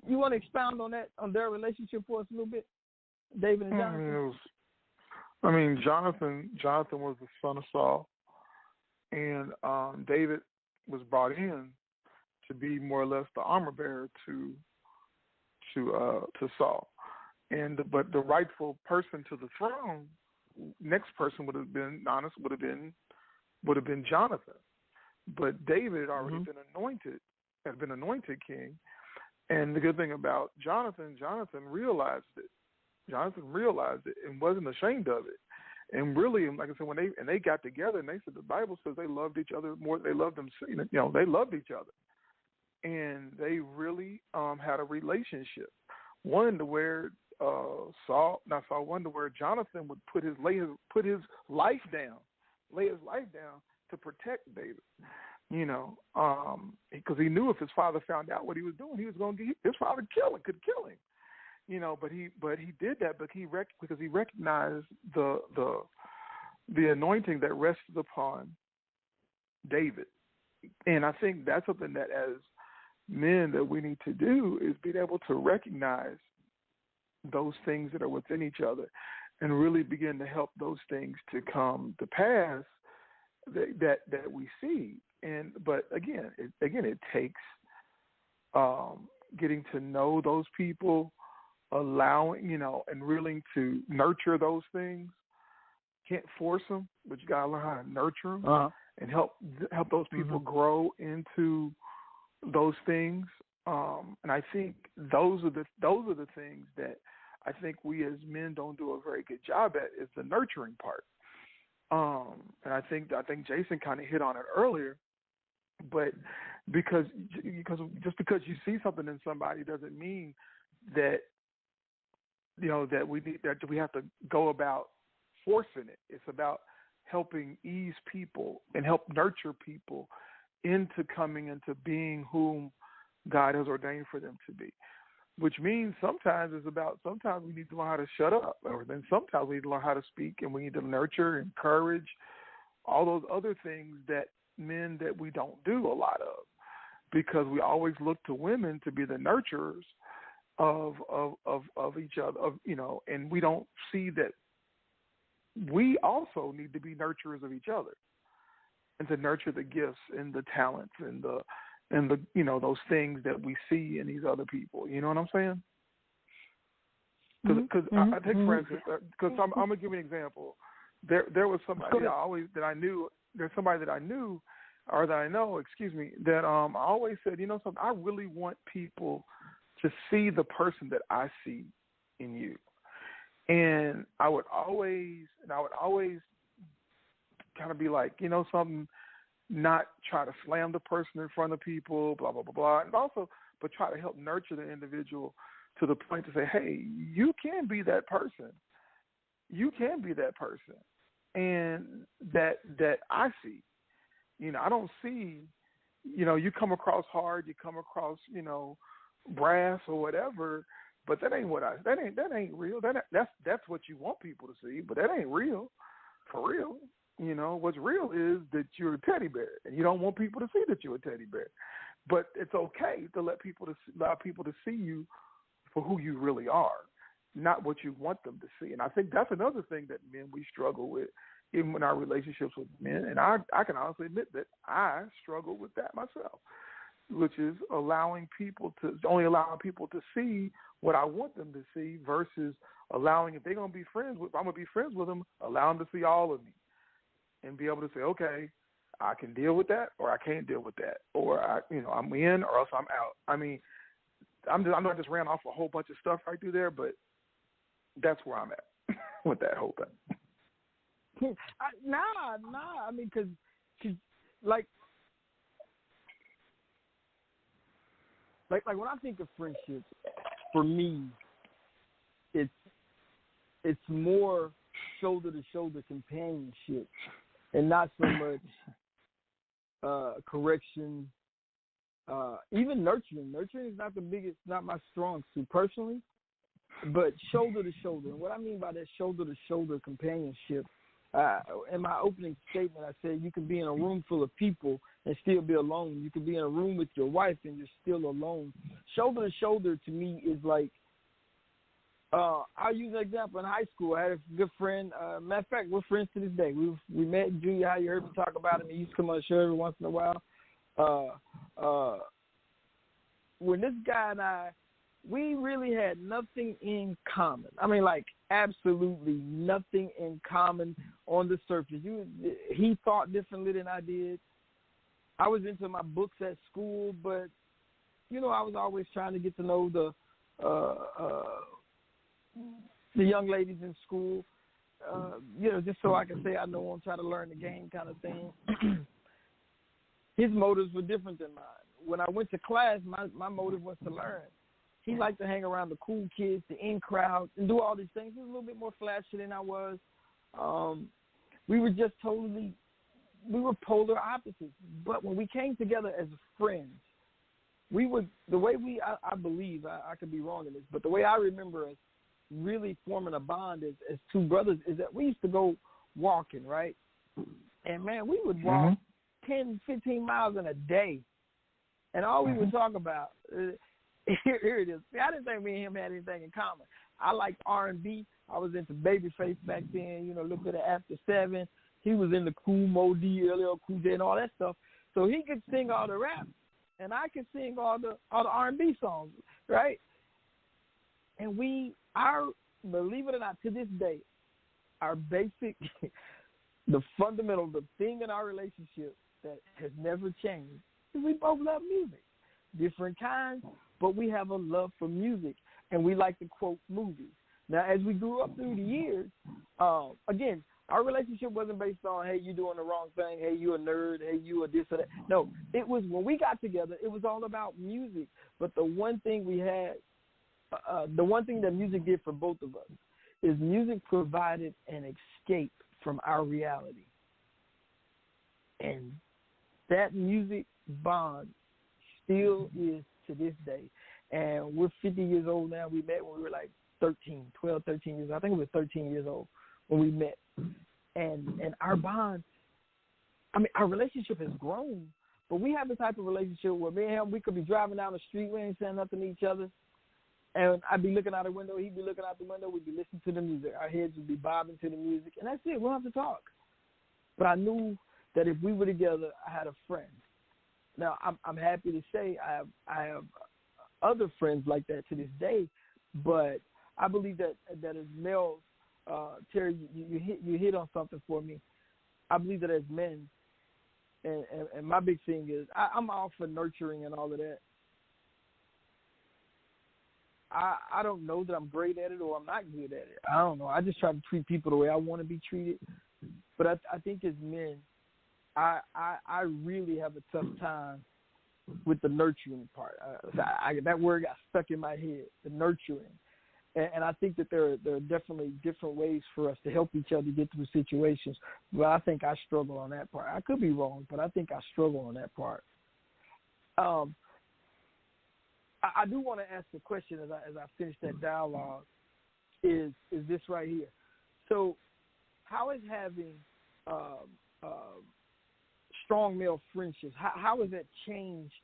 You want to expound on that, on their relationship for us a little bit, David and Jonathan? Jonathan was the son of Saul, and David was brought in to be more or less the armor bearer to Saul, but the rightful person to the throne, next person would have been Jonathan, but David had already been anointed king, and the good thing about Jonathan realized it. Jonathan realized it and wasn't ashamed of it. And really, like I said, when they got together, and they said the Bible says they loved each other more. They loved them. They loved each other, and they really had a relationship. One to where Jonathan would lay his life down to protect David. Because he knew if his father found out what he was doing, he was going to get his father could kill him. But he did that because he recognized the anointing that rested upon David, and I think that's something that as men that we need to do is be able to recognize those things that are within each other, and really begin to help those things to come to pass that we see. But again, it takes getting to know those people, allowing, and willing to nurture those things. Can't force them, but you gotta learn how to nurture them and help those people grow into those things. And I think those are the things that I think we as men don't do a very good job at, is the nurturing part. And I think Jason kind of hit on it earlier, but because just because you see something in somebody doesn't mean that that we have to go about forcing it. It's about helping ease people and help nurture people into coming into being whom God has ordained for them to be. Which means sometimes we need to learn how to shut up, or then sometimes we need to learn how to speak, and we need to nurture, encourage, all those other things that men that we don't do a lot of, because we always look to women to be the nurturers of each other, and we don't see that we also need to be nurturers of each other, and to nurture the gifts and the talents and the those things that we see in these other people. You know what I'm saying? Because I take for instance, because I'm gonna give you an example. There was somebody that I knew, that I always said, something, I really want people to see the person that I see in you. And I would always kind of be like, something, not try to slam the person in front of people, blah, blah, blah, blah. And also, but try to help nurture the individual to the point to say, hey, you can be that person. You can be that person. and that I see. I don't see, you come across hard, you come across, brass or whatever, but that ain't that ain't real. That's what you want people to see, but that ain't real, for real. What's real is that you're a teddy bear, and you don't want people to see that you're a teddy bear. But it's okay to allow people to see you for who you really are, not what you want them to see. And I think that's another thing that men, we struggle with, even in our relationships with men. And I can honestly admit that I struggle with that myself, which is only allowing people to see what I want them to see versus allowing, if they're going to be friends with, if I'm going to be friends with them, allow them to see all of me and be able to say, okay, I can deal with that, or I can't deal with that, or I'm in, or else I'm out. I mean, I know I just ran off a whole bunch of stuff right through there, but that's where I'm at with that whole thing. Nah. I mean, because like when I think of friendship, for me, it's more shoulder to shoulder companionship, and not so much correction, even nurturing. Nurturing is not my strong suit personally, but shoulder to shoulder. And what I mean by that shoulder to shoulder companionship, in my opening statement, I said you can be in a room full of people and still be alone. You can be in a room with your wife and you're still alone. Shoulder to shoulder to me is like, I'll use an example. In high school, I had a good friend. Matter of fact, we're friends to this day. We met in junior high. You heard me talk about him. He used to come on the show every once in a while. When this guy and I, we really had nothing in common. I mean, like, absolutely nothing in common on the surface. He thought differently than I did. I was into my books at school, but, I was always trying to get to know the young ladies in school, just so I can say I know them, try to learn the game kind of thing. His motives were different than mine. When I went to class, my motive was to learn. He liked to hang around the cool kids, the in crowd, and do all these things. He was a little bit more flashy than I was. We were just we were polar opposites. But when we came together as friends, I believe, I could be wrong in this, but the way I remember us really forming a bond as two brothers is that we used to go walking, right? And, man, we would walk 10, 15 miles in a day. And all we would talk about, here it is. See, I didn't think me and him had anything in common. I liked R&B. I was into Babyface back then, look at it After 7. He was into Cool Mo D, LL Cool J, and all that stuff. So he could sing all the rap, and I could sing all the R&B songs, right? And believe it or not, to this day, our basic, the fundamental, the thing in our relationship that has never changed is we both love music. Different kinds, but we have a love for music, and we like to quote movies. Now, as we grew up through the years, again, our relationship wasn't based on, hey, you doing the wrong thing, hey, you a nerd, hey, you a this or that. No, it was when we got together, it was all about music. But the one thing we had, the one thing that music did for both of us is music provided an escape from our reality. And that music bond still is to this day. And we're 50 years old now. We met when we were like 13 years old. I think we were 13 years old when we met. And our bond, I mean, our relationship has grown, but we have the type of relationship where me and him, we could be driving down the street, we ain't saying nothing to each other, and I'd be looking out the window, he'd be looking out the window, we'd be listening to the music. Our heads would be bobbing to the music, and that's it. We don't have to talk. But I knew that if we were together, I had a friend. Now, I'm happy to say I have other friends like that to this day, but I believe that as males, Terry, you hit on something for me. I believe that as men, and my big thing is I'm all for nurturing and all of that. I don't know that I'm great at it or I'm not good at it. I don't know. I just try to treat people the way I want to be treated. But I think as men, I really have a tough time with the nurturing part. That word got stuck in my head, the nurturing. And I think that there are definitely different ways for us to help each other get through situations. But I think I struggle on that part. I could be wrong, but I think I struggle on that part. I do want to ask a question as I finish that dialogue. Is this right here? So, how is having strong male friendships? How has that changed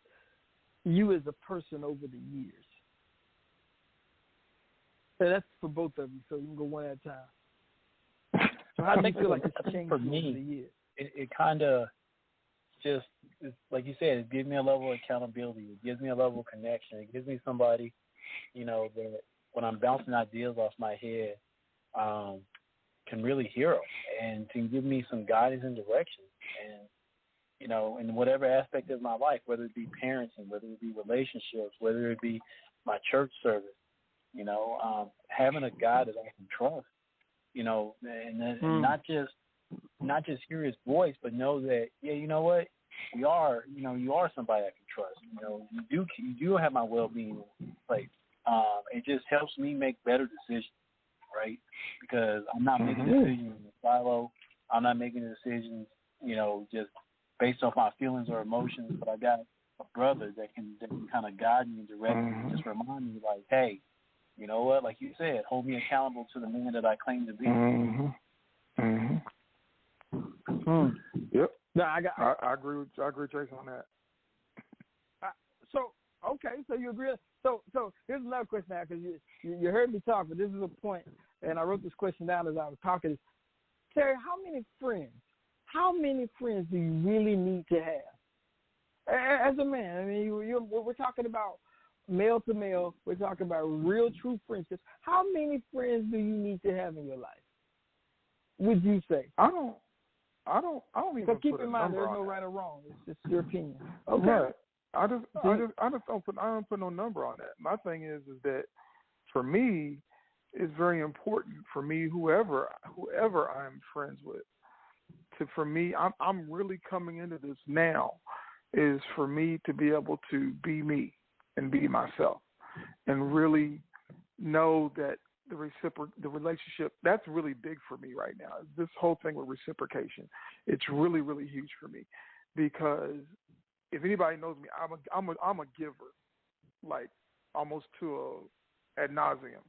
you as a person over the years? So that's for both of you, so you can go one at a time. So how do you feel like it's changed for over me, the years? It kind of just, like you said, it gives me a level of accountability. It gives me a level of connection. It gives me somebody, that when I'm bouncing ideas off my head, can really hear them and can give me some guidance and direction. And, in whatever aspect of my life, whether it be parenting, whether it be relationships, whether it be my church service, having a guy that I can trust, and not just hear his voice, but know that, you know what, you are somebody I can trust. You do have my well-being in place. It just helps me make better decisions, right? Because I'm not making decisions in a silo. I'm not making decisions, just based off my feelings or emotions. But I got a brother that can kind of guide me and direct me, and just remind me, like, hey, you know what? Like you said, hold me accountable to the man that I claim to be. Yep. No, I agree with Trace on that. So you agree. So here's another question now, because you heard me talk, but this is a point, and I wrote this question down as I was talking. Terry, how many friends do you really need to have as a man? I mean, we're talking about male to male. We're talking about real, true friendships. How many friends do you need to have in your life? Would you say? I don't even. So keep put in a mind, number there's on no that. right or wrong. It's just your opinion. Okay. Right. I don't put no number on that. My thing is that for me, it's very important for me, whoever I'm friends with. For me, I'm really coming into this now, is for me to be able to be me and be myself, and really know that the relationship, that's really big for me right now. This whole thing with reciprocation, it's really, really huge for me, because if anybody knows me, I'm a giver, like almost to ad nauseum,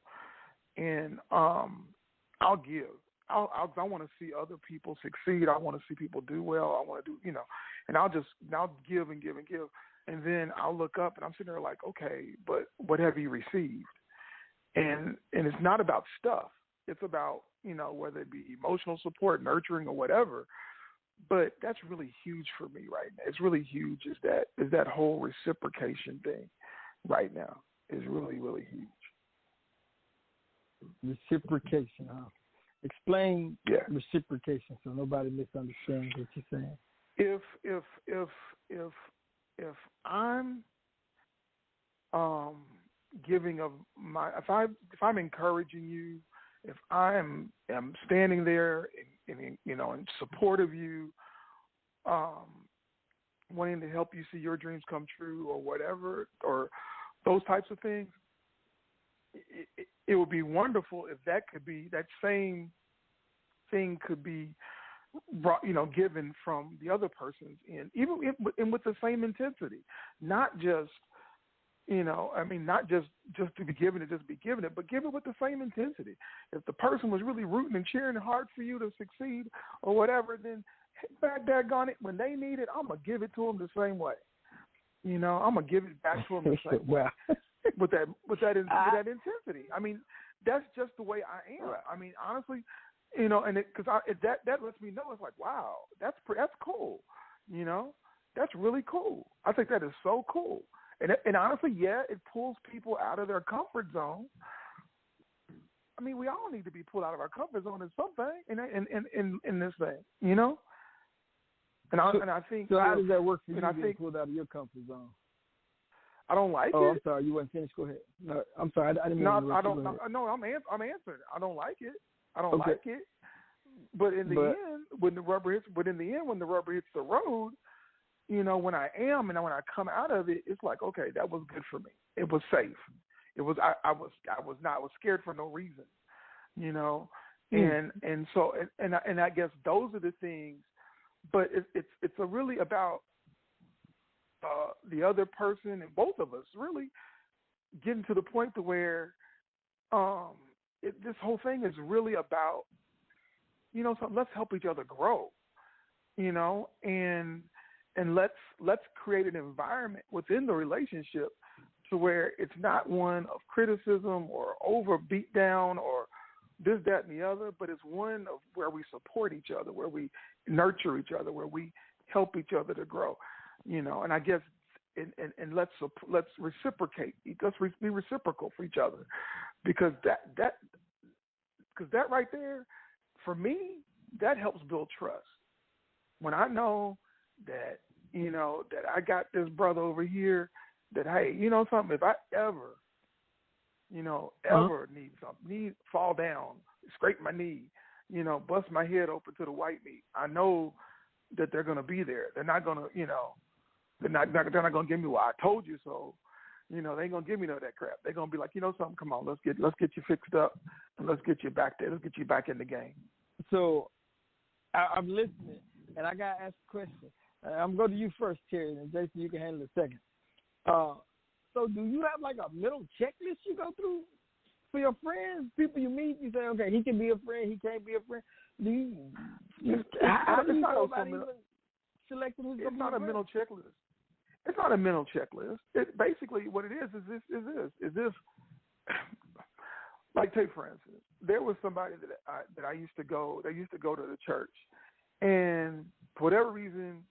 and I'll give. I want to see other people succeed. I want to see people do well. I want to do, and I'll give and give and give, and then I'll look up and I'm sitting there like, okay, but what have you received? And it's not about stuff. It's about, whether it be emotional support, nurturing, or whatever. But that's really huge for me right now. It's really huge. Is that whole reciprocation thing right now is really, really huge. Reciprocation, huh? Explain reciprocation so nobody misunderstands what you're saying. If I'm giving of my, if I'm encouraging you, if I am standing there in support of you, wanting to help you see your dreams come true or whatever, or those types of things, it would be wonderful if that same thing could be brought, given from the other person's end, even with the same intensity, not just, not just to be given it, just be given it, but give it with the same intensity. If the person was really rooting and cheering hard for you to succeed or whatever, then back daggone it, when they need it, I'm going to give it to them the same way. I'm going to give it back to them the same way. With that intensity. I mean, that's just the way I am. I mean, honestly, and that lets me know, it's like, wow, that's cool. That's really cool. I think that is so cool. And honestly, it pulls people out of their comfort zone. I mean, we all need to be pulled out of our comfort zone in something in this thing, And I think. So how does that work for you? Being pulled out of your comfort zone. I don't like it. I'm sorry, you weren't finished. Go ahead. No, I'm sorry, I didn't mean to. I don't. No, I'm answering. I don't like it. I don't like it. But in the end, when the rubber hits the road, when I am and when I come out of it, it's like, okay, that was good for me. It was safe. It was I was scared for no reason, you know, and so I guess those are the things, but it's really about the other person and both of us really getting to the point to where this whole thing is really about, you know, so let's help each other grow, you know, and let's create an environment within the relationship to where it's not one of criticism or over beat down or this, that, and the other, but it's one of where we support each other, where we nurture each other, where we help each other to grow, you know. And I guess and let's reciprocate. Let's be reciprocal for each other, because that right there, for me, that helps build trust. When I know that, you know, that I got this brother over here, that, hey, you know something, if I ever, you know, need something, fall down, scrape my knee, you know, bust my head open to the white meat, I know that they're going to be there. They're not going to, you know, they're not going to give me, well, I told you so. You know, they ain't going to give me none of that crap. They're going to be like, you know something, come on, let's get you fixed up and let's get you back there. Let's get you back in the game. So I'm listening, and I got to ask a question. I'm going to you first, Terry, and Jason, you can handle it second. So do you have like a mental checklist you go through for your friends, people you meet? You say, okay, he can be a friend, he can't be a friend. Do you how do you go about even selecting who's going to be a friend? It's not a mental checklist. It's not a mental checklist. It basically what it is this. Like, take for instance, there was somebody that I used to go. They used to go to the church, and for whatever reason,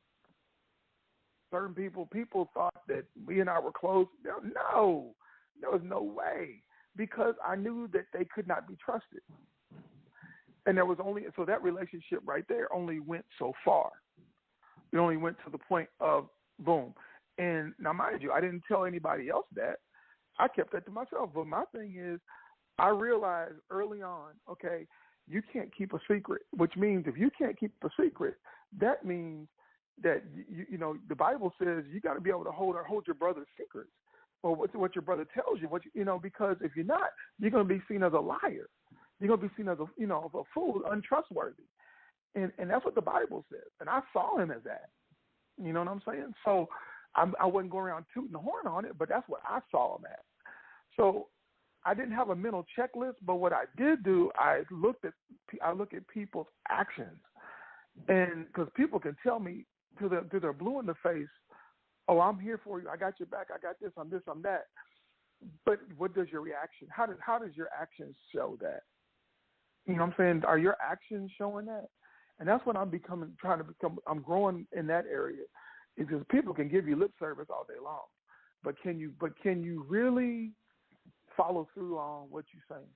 certain people thought that we and I were close. No, there was no way, because I knew that they could not be trusted, and there was so that relationship right there only went so far. It only went to the point of boom. And now, mind you, I didn't tell anybody else that. I kept that to myself. But my thing is, I realized early on, okay, you can't keep a secret, which means if you can't keep a secret, that means that, you know, the Bible says you got to be able to hold your brother's secrets, or what your brother tells you, you know, because if you're not, you're going to be seen as a liar. You're going to be seen as a fool, untrustworthy. And that's what the Bible says. And I saw him as that. You know what I'm saying? So I wasn't going around tooting the horn on it, but that's what I saw him at. So I didn't have a mental checklist, but what I did do, I look at people's actions, and because people can tell me to their blue in the face, oh, I'm here for you, I got your back, I got this, I'm that. But what does your reaction? How does your actions show that? You know what I'm saying? Are your actions showing that? And that's what I'm growing in that area. Because people can give you lip service all day long, but can you really follow through on what you're saying?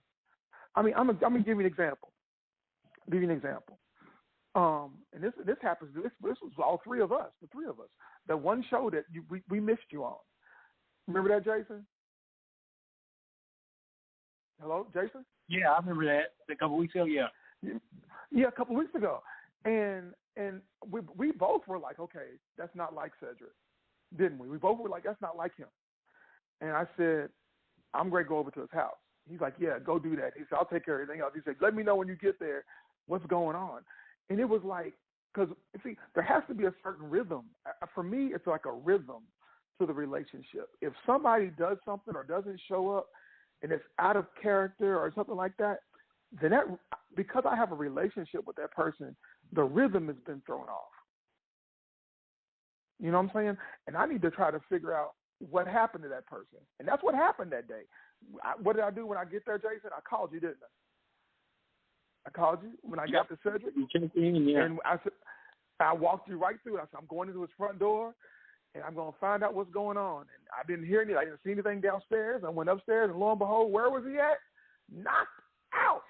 I mean, I'm gonna give you an example. And this happens. This was all three of us. The three of us. The one show that we missed you on. Remember that, Jason? Hello, Jason? Yeah, I remember that a couple weeks ago. Yeah, a couple weeks ago, and we both were like, okay, that's not like Sedric, didn't we? We both were like, that's not like him. And I said, I'm going to go over to his house. He's like, yeah, go do that. He said, I'll take care of everything else. He said, let me know when you get there what's going on. And it was like, because, see, there has to be a certain rhythm. For me, it's like a rhythm to the relationship. If somebody does something or doesn't show up and it's out of character or something like that, then because I have a relationship with that person, the rhythm has been thrown off. You know what I'm saying? And I need to try to figure out what happened to that person. And that's what happened that day. What did I do when I get there, Jason? I called you, didn't I? I called you when I got to Sedric. And I walked you right through it. I said, I'm going into his front door, and I'm going to find out what's going on. And I didn't hear anything. I didn't see anything downstairs. I went upstairs, and lo and behold, where was he at? Knocked out.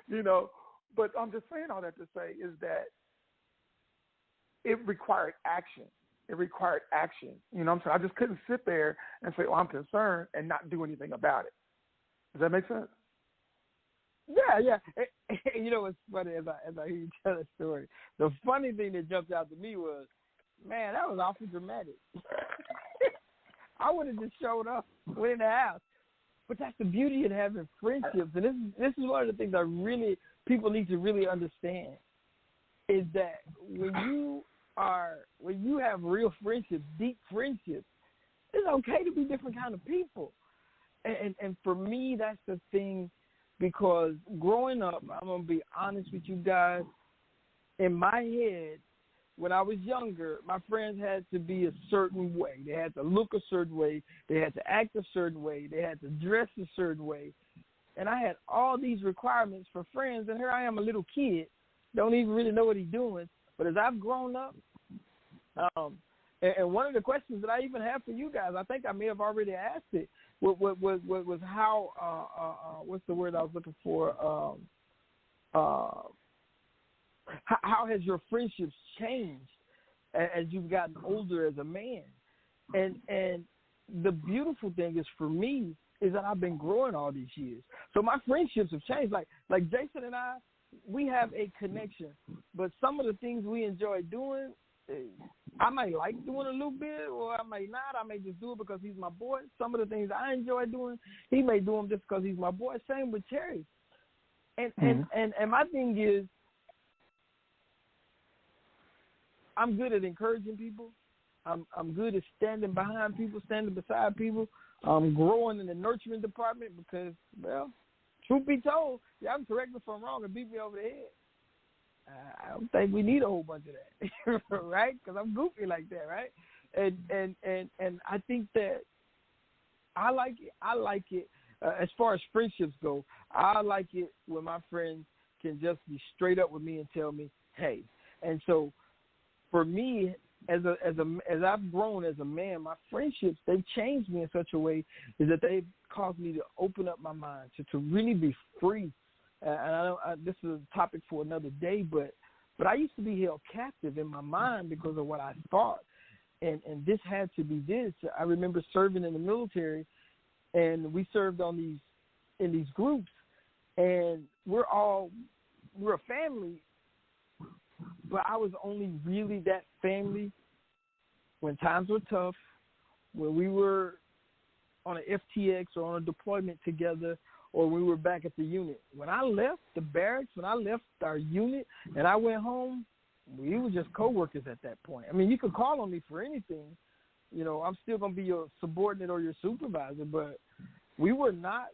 You know, but I'm just saying all that to say is that it required action. It required action. You know what I'm saying? I just couldn't sit there and say, well, I'm concerned and not do anything about it. Does that make sense? Yeah. You know what's funny as I hear you tell the story? The funny thing that jumped out to me was, man, that was awfully dramatic. I would have just showed up, went in the house. But that's the beauty of having friendships, and this is one of the things people need to really understand is that when you have real friendships, deep friendships, it's okay to be different kind of people. And for me, that's the thing, because growing up, I'm gonna be honest with you guys. In my head, when I was younger, my friends had to be a certain way. They had to look a certain way. They had to act a certain way. They had to dress a certain way. And I had all these requirements for friends, and here I am, a little kid, don't even really know what he's doing. But as I've grown up, and one of the questions that I even have for you guys, I think I may have already asked it, was how, what's the word I was looking for, how has your friendships changed as you've gotten older as a man? And the beautiful thing is, for me, is that I've been growing all these years. So my friendships have changed. Like Jason and I, we have a connection. But some of the things we enjoy doing, I might like doing a little bit, or I may not. I may just do it because he's my boy. Some of the things I enjoy doing, he may do them just because he's my boy. Same with Terry. And my thing is, I'm good at encouraging people. I'm good at standing behind people, standing beside people. I'm growing in the nurturing department because, well, truth be told, y'all can correct me if I'm wrong and beat me over the head. I don't think we need a whole bunch of that, right? Because I'm goofy like that, right? And I think that I like it. I like it as far as friendships go. I like it when my friends can just be straight up with me and tell me, hey. And so, for me, as I've grown as a man, my friendships, they've changed me in such a way is that they've caused me to open up my mind to really be free. And I know this is a topic for another day, but I used to be held captive in my mind because of what I thought, and this had to be this. I remember serving in the military, and we served in these groups, and we're a family. But I was only really that family when times were tough, when we were on an FTX or on a deployment together, or we were back at the unit. When I left the barracks, when I left our unit and I went home, we were just coworkers at that point. I mean, you could call on me for anything. You know, I'm still going to be your subordinate or your supervisor, but we were not,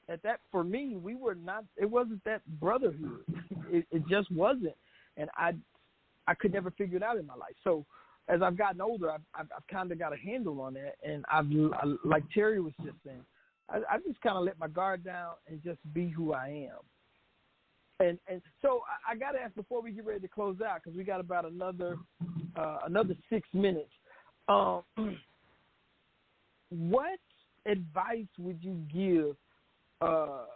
at that, for me, we were not, it wasn't that brotherhood. It just wasn't. And I could never figure it out in my life. So as I've gotten older, I've kind of got a handle on that. And like Terry was just saying, I just kind of let my guard down and just be who I am. And so I got to ask before we get ready to close out, because we got about another 6 minutes. What advice would you give? I'm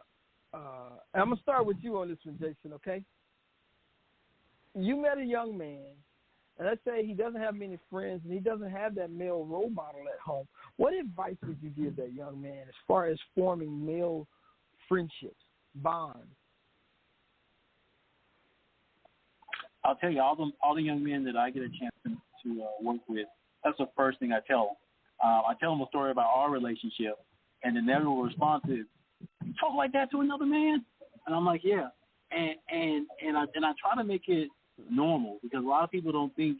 going to start with you on this one, Jason, okay? You met a young man, and let's say he doesn't have many friends and he doesn't have that male role model at home. What advice would you give that young man as far as forming male friendships, bonds? I'll tell you, all the young men that I get a chance to work with, that's the first thing I tell them. I tell them a story about our relationship, and the inevitable response is, "You talk like that to another man?" And I'm like, "Yeah." And I try to make it normal, because a lot of people don't think,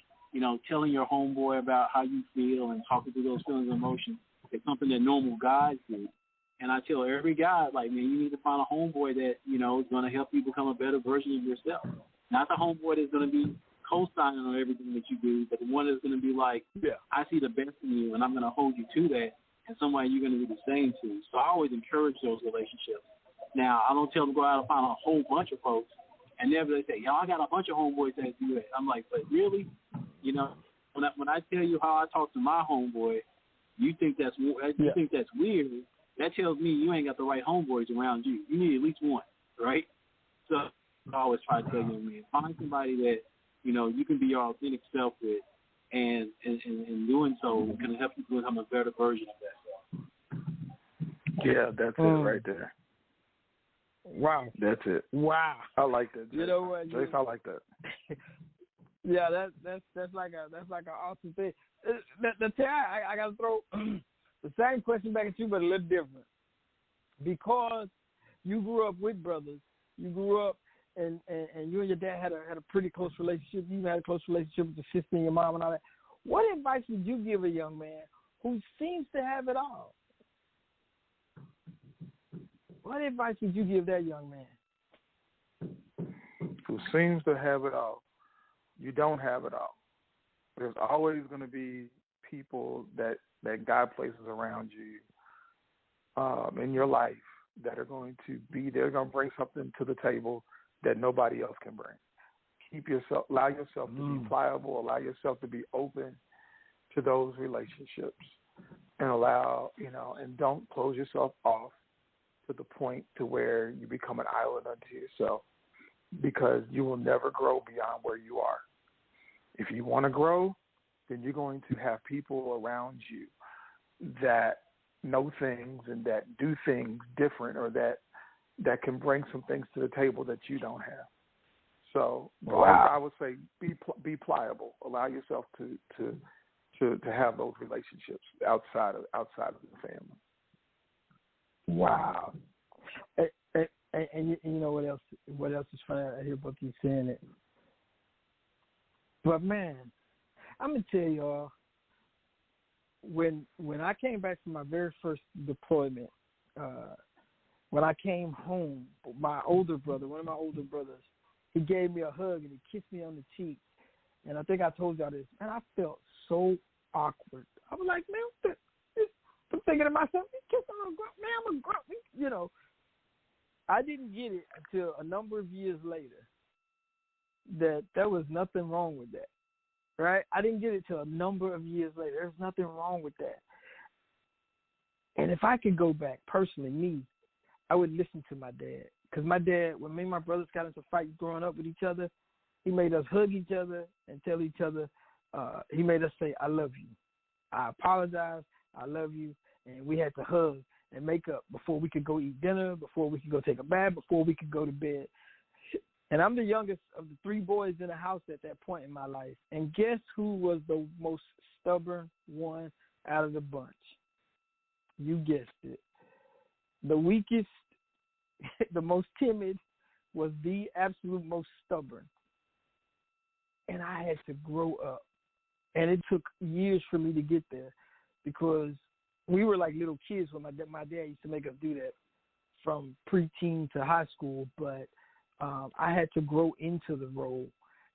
telling your homeboy about how you feel and talking through those feelings and emotions is something that normal guys do. And I tell every guy, like, man, you need to find a homeboy that, is going to help you become a better version of yourself. Not the homeboy that's going to be co-signing on everything that you do, but the one that's going to be like, yeah, I see the best in you, and I'm going to hold you to that, and somebody you're going to do the same to. So I always encourage those relationships. Now, I don't tell them to go out and find a whole bunch of folks, and then they say, I got a bunch of homeboys that do that. I'm like, but really? When I tell you how I talk to my homeboy, you think that's weird. That tells me you ain't got the right homeboys around you. You need at least one, right? So I always try to tell you, man, find somebody that, you can be your authentic self with, and doing so can help you become a better version of that self. Yeah, that's it right there. Wow. That's it. Wow. I like that. Jace. You know what? Jace, I like that. Yeah, that's like an awesome thing. I gotta throw The same question back at you, but a little different. Because you grew up with brothers, you grew up and you and your dad had a pretty close relationship. You had a close relationship with your sister and your mom and all that. What advice would you give a young man who seems to have it all? What advice would you give that young man? Who seems to have it all. You don't have it all. There's always going to be people that God places around you in your life that are going to be there, going to bring something to the table that nobody else can bring. Allow yourself to be pliable, allow yourself to be open to those relationships, and and don't close yourself off to the point to where you become an island unto yourself, because you will never grow beyond where you are. If you want to grow, then you're going to have people around you that know things and that do things different, or that can bring some things to the table that you don't have. So I would say be pliable. Allow yourself to have those relationships outside of the family. Wow. And you know what else? What else is funny? I hear both of you saying it. But man, I'm gonna tell y'all, when I came back from my very first deployment, when I came home, one of my older brothers, he gave me a hug and he kissed me on the cheek. And I think I told y'all this, and I felt so awkward. I was like, man, I'm thinking to myself, he kissed me on the grunt, man, I'm a grunt, you know. I didn't get it until a number of years later that there was nothing wrong with that, right? I didn't get it till a number of years later. There's nothing wrong with that. And if I could go back, personally, me, I would listen to my dad. Because my dad, when me and my brothers got into fights growing up with each other, he made us hug each other and tell each other, he made us say, I love you. I apologize, I love you. And we had to hug and make up before we could go eat dinner, before we could go take a bath, before we could go to bed. And I'm the youngest of the three boys in the house at that point in my life. And guess who was the most stubborn one out of the bunch? You guessed it. The weakest, the most timid, was the absolute most stubborn. And I had to grow up. And it took years for me to get there, because we were like little kids when my dad used to make us do that from preteen to high school. But I had to grow into the role,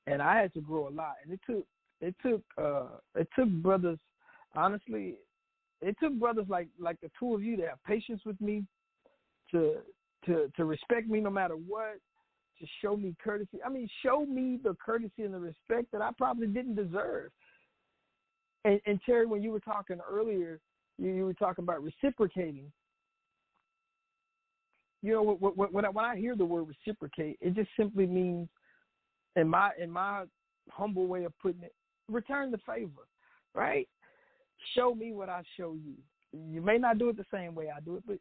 and I had to grow a lot. And it took brothers. Honestly, it took brothers like the two of you to have patience with me, to respect me no matter what, to show me courtesy. I mean, show me the courtesy and the respect that I probably didn't deserve. And Terry, when you were talking earlier, you were talking about reciprocating. You know, when I hear the word reciprocate, it just simply means, in my humble way of putting it, return the favor, right? Show me what I show you. You may not do it the same way I do it, but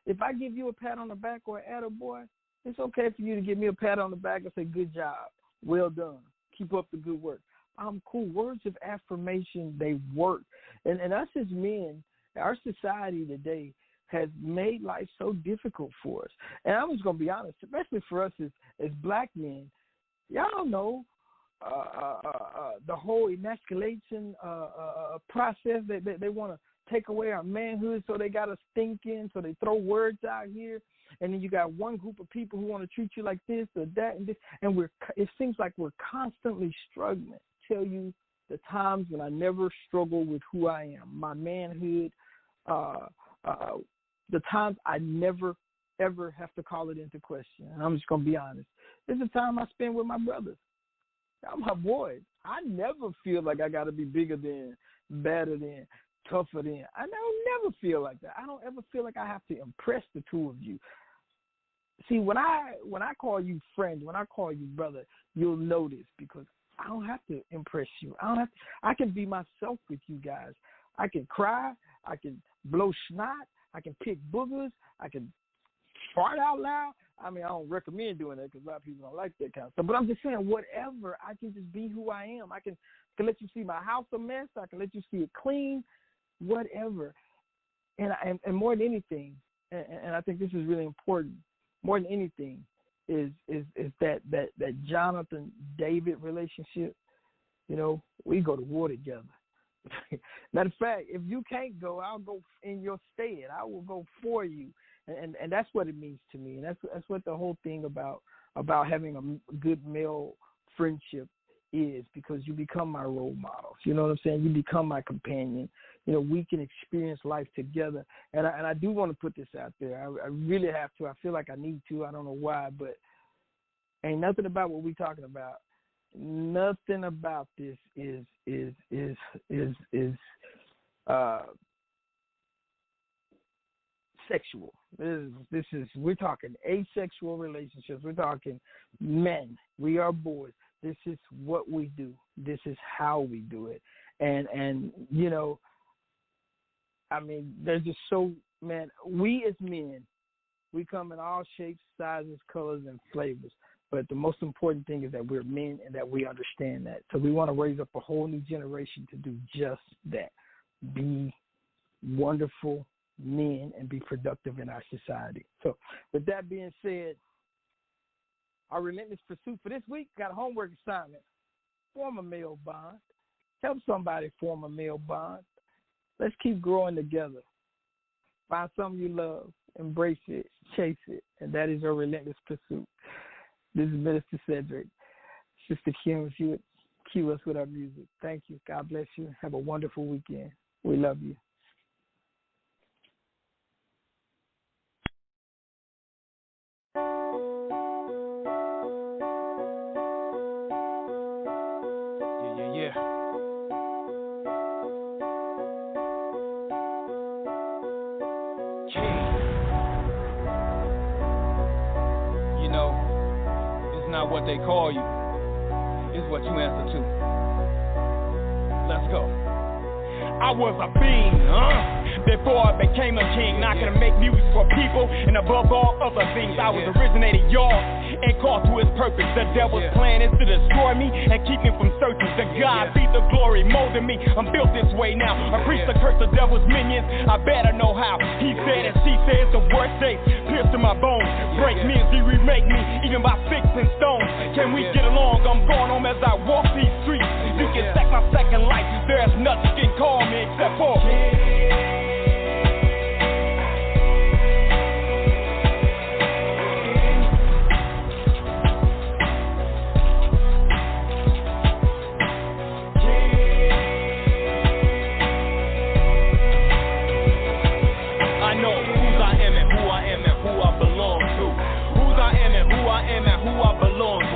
if I give you a pat on the back or an attaboy, it's okay for you to give me a pat on the back and say, good job, well done, keep up the good work. I'm cool. Words of affirmation, they work. And us as men, our society today has made life so difficult for us. And I'm just going to be honest, especially for us as black men, y'all know the whole emasculation process. They want to take away our manhood, so they got us thinking, so they throw words out here. And then you got one group of people who want to treat you like this or that and this. And it seems like we're constantly struggling. Tell you the times when I never struggle with who I am, my manhood, the times I never, ever have to call it into question. And I'm just going to be honest. It's the time I spend with my brothers. I'm my boy. I never feel like I got to be bigger than, better than, tougher than. I don't never feel like that. I don't ever feel like I have to impress the two of you. See, when I call you friend, when I call you brother, you'll notice, because I don't have to impress you. I can be myself with you guys. I can cry. I can blow snot. I can pick boogers. I can fart out loud. I mean, I don't recommend doing that because a lot of people don't like that kind of stuff. But I'm just saying, whatever, I can just be who I am. I can let you see my house a mess. I can let you see it clean, whatever. And more than anything, and I think this is really important, more than anything, is that Jonathan David relationship. You know, we go to war together. Matter of fact, if you can't go, I'll go in your stead. I will go for you, and that's what it means to me. And that's what the whole thing about having a good male friendship is, because you become my role models. You know what I'm saying? You become my companion. You know, we can experience life together. And I do want to put this out there. I really have to. I feel like I need to. I don't know why, but ain't nothing about what we're talking about. Nothing about this is sexual. This is we're talking asexual relationships. We're talking men. We are boys. This is what we do. This is how we do it. And you know, I mean, there's just man, we as men, we come in all shapes, sizes, colors, and flavors. But the most important thing is that we're men and that we understand that. So we want to raise up a whole new generation to do just that. Be wonderful men and be productive in our society. So with that being said, our relentless pursuit for this week got a homework assignment. Form a male bond. Help somebody form a male bond. Let's keep growing together. Find something you love. Embrace it. Chase it. And that is your relentless pursuit. This is Minister Sedric. Sister Kim, if you would cue us with our music. Thank you. God bless you. Have a wonderful weekend. We love you. Yeah. You know, it's not what they call you, it's what you answer to. Let's go. I was a being, before I became a king, not gonna make music for people, and above all other things, I was originated, y'all, and called to his purpose. The devil's plan is to destroy me and keep me from searching. To God be the glory, molding me. I'm built this way now. I preach the curse of devil's minions. I better know how. He said and she said the worst days pierce to my bones. Break me as he remake me, even by sticks and stones. Can we get along? I'm going home as I walk these streets. You can stack my second life. There's nothing you can call me except for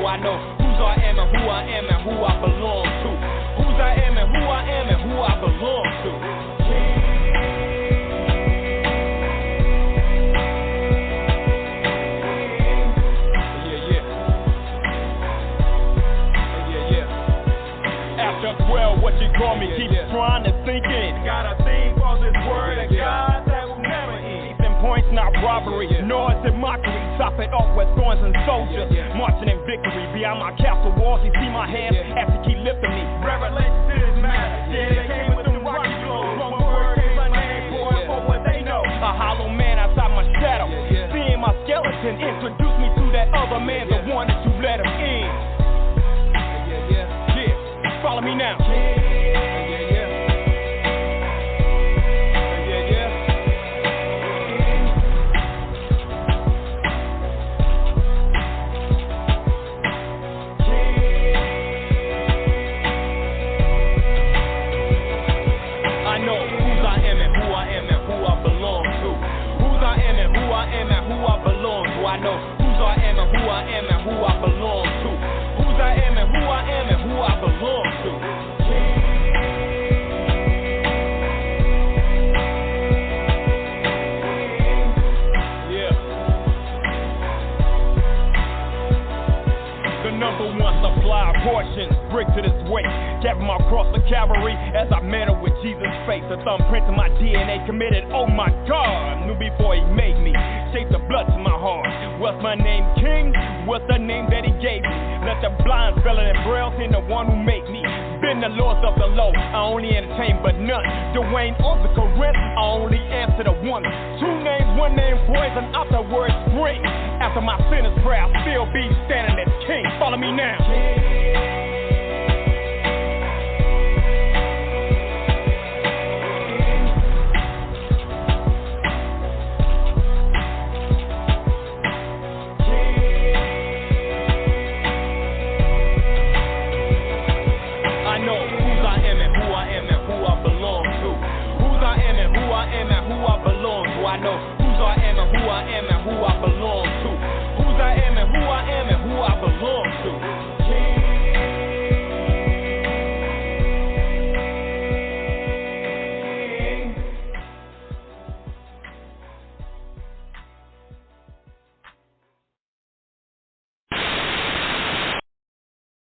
I know whose I am and who I am and who I belong to. Whose I am and who I am and who I belong to. Yeah. After 12, what you call me? Keep trying to think it. Got a thing for this word of God that will never end. Points, not robbery, nor is it mockery. Top it off with thorns and soldiers, marching in victory. Beyond my castle walls, you see my hands as he keep lifting me. Relentless is mad, yeah, they came with them rocky blows. One word came my name for what they know. A hollow man outside my shadow, seeing my skeleton introduce me to that other man, the one that you let him in. Yeah, follow me now. I know whose I am and who I am and who I belong to. Whose I am and who I am and who I belong to. Yeah. The number one supply portion, brick to this weight. Carry my cross the Calvary as I met up with Jesus' face. The thumbprint of my DNA committed. Oh my God, knew before he made me. Shaped the blood to my heart. What's my name, King? What's the name that he gave me? Let the blind spell it in braille, in the one who made me. been the lords of the low. I only entertain but none. Dwayne or the Corinth, I only answer to one. Two names, one name, poison, afterwards spring. After my sin is proud, still be standing as king. Follow me now.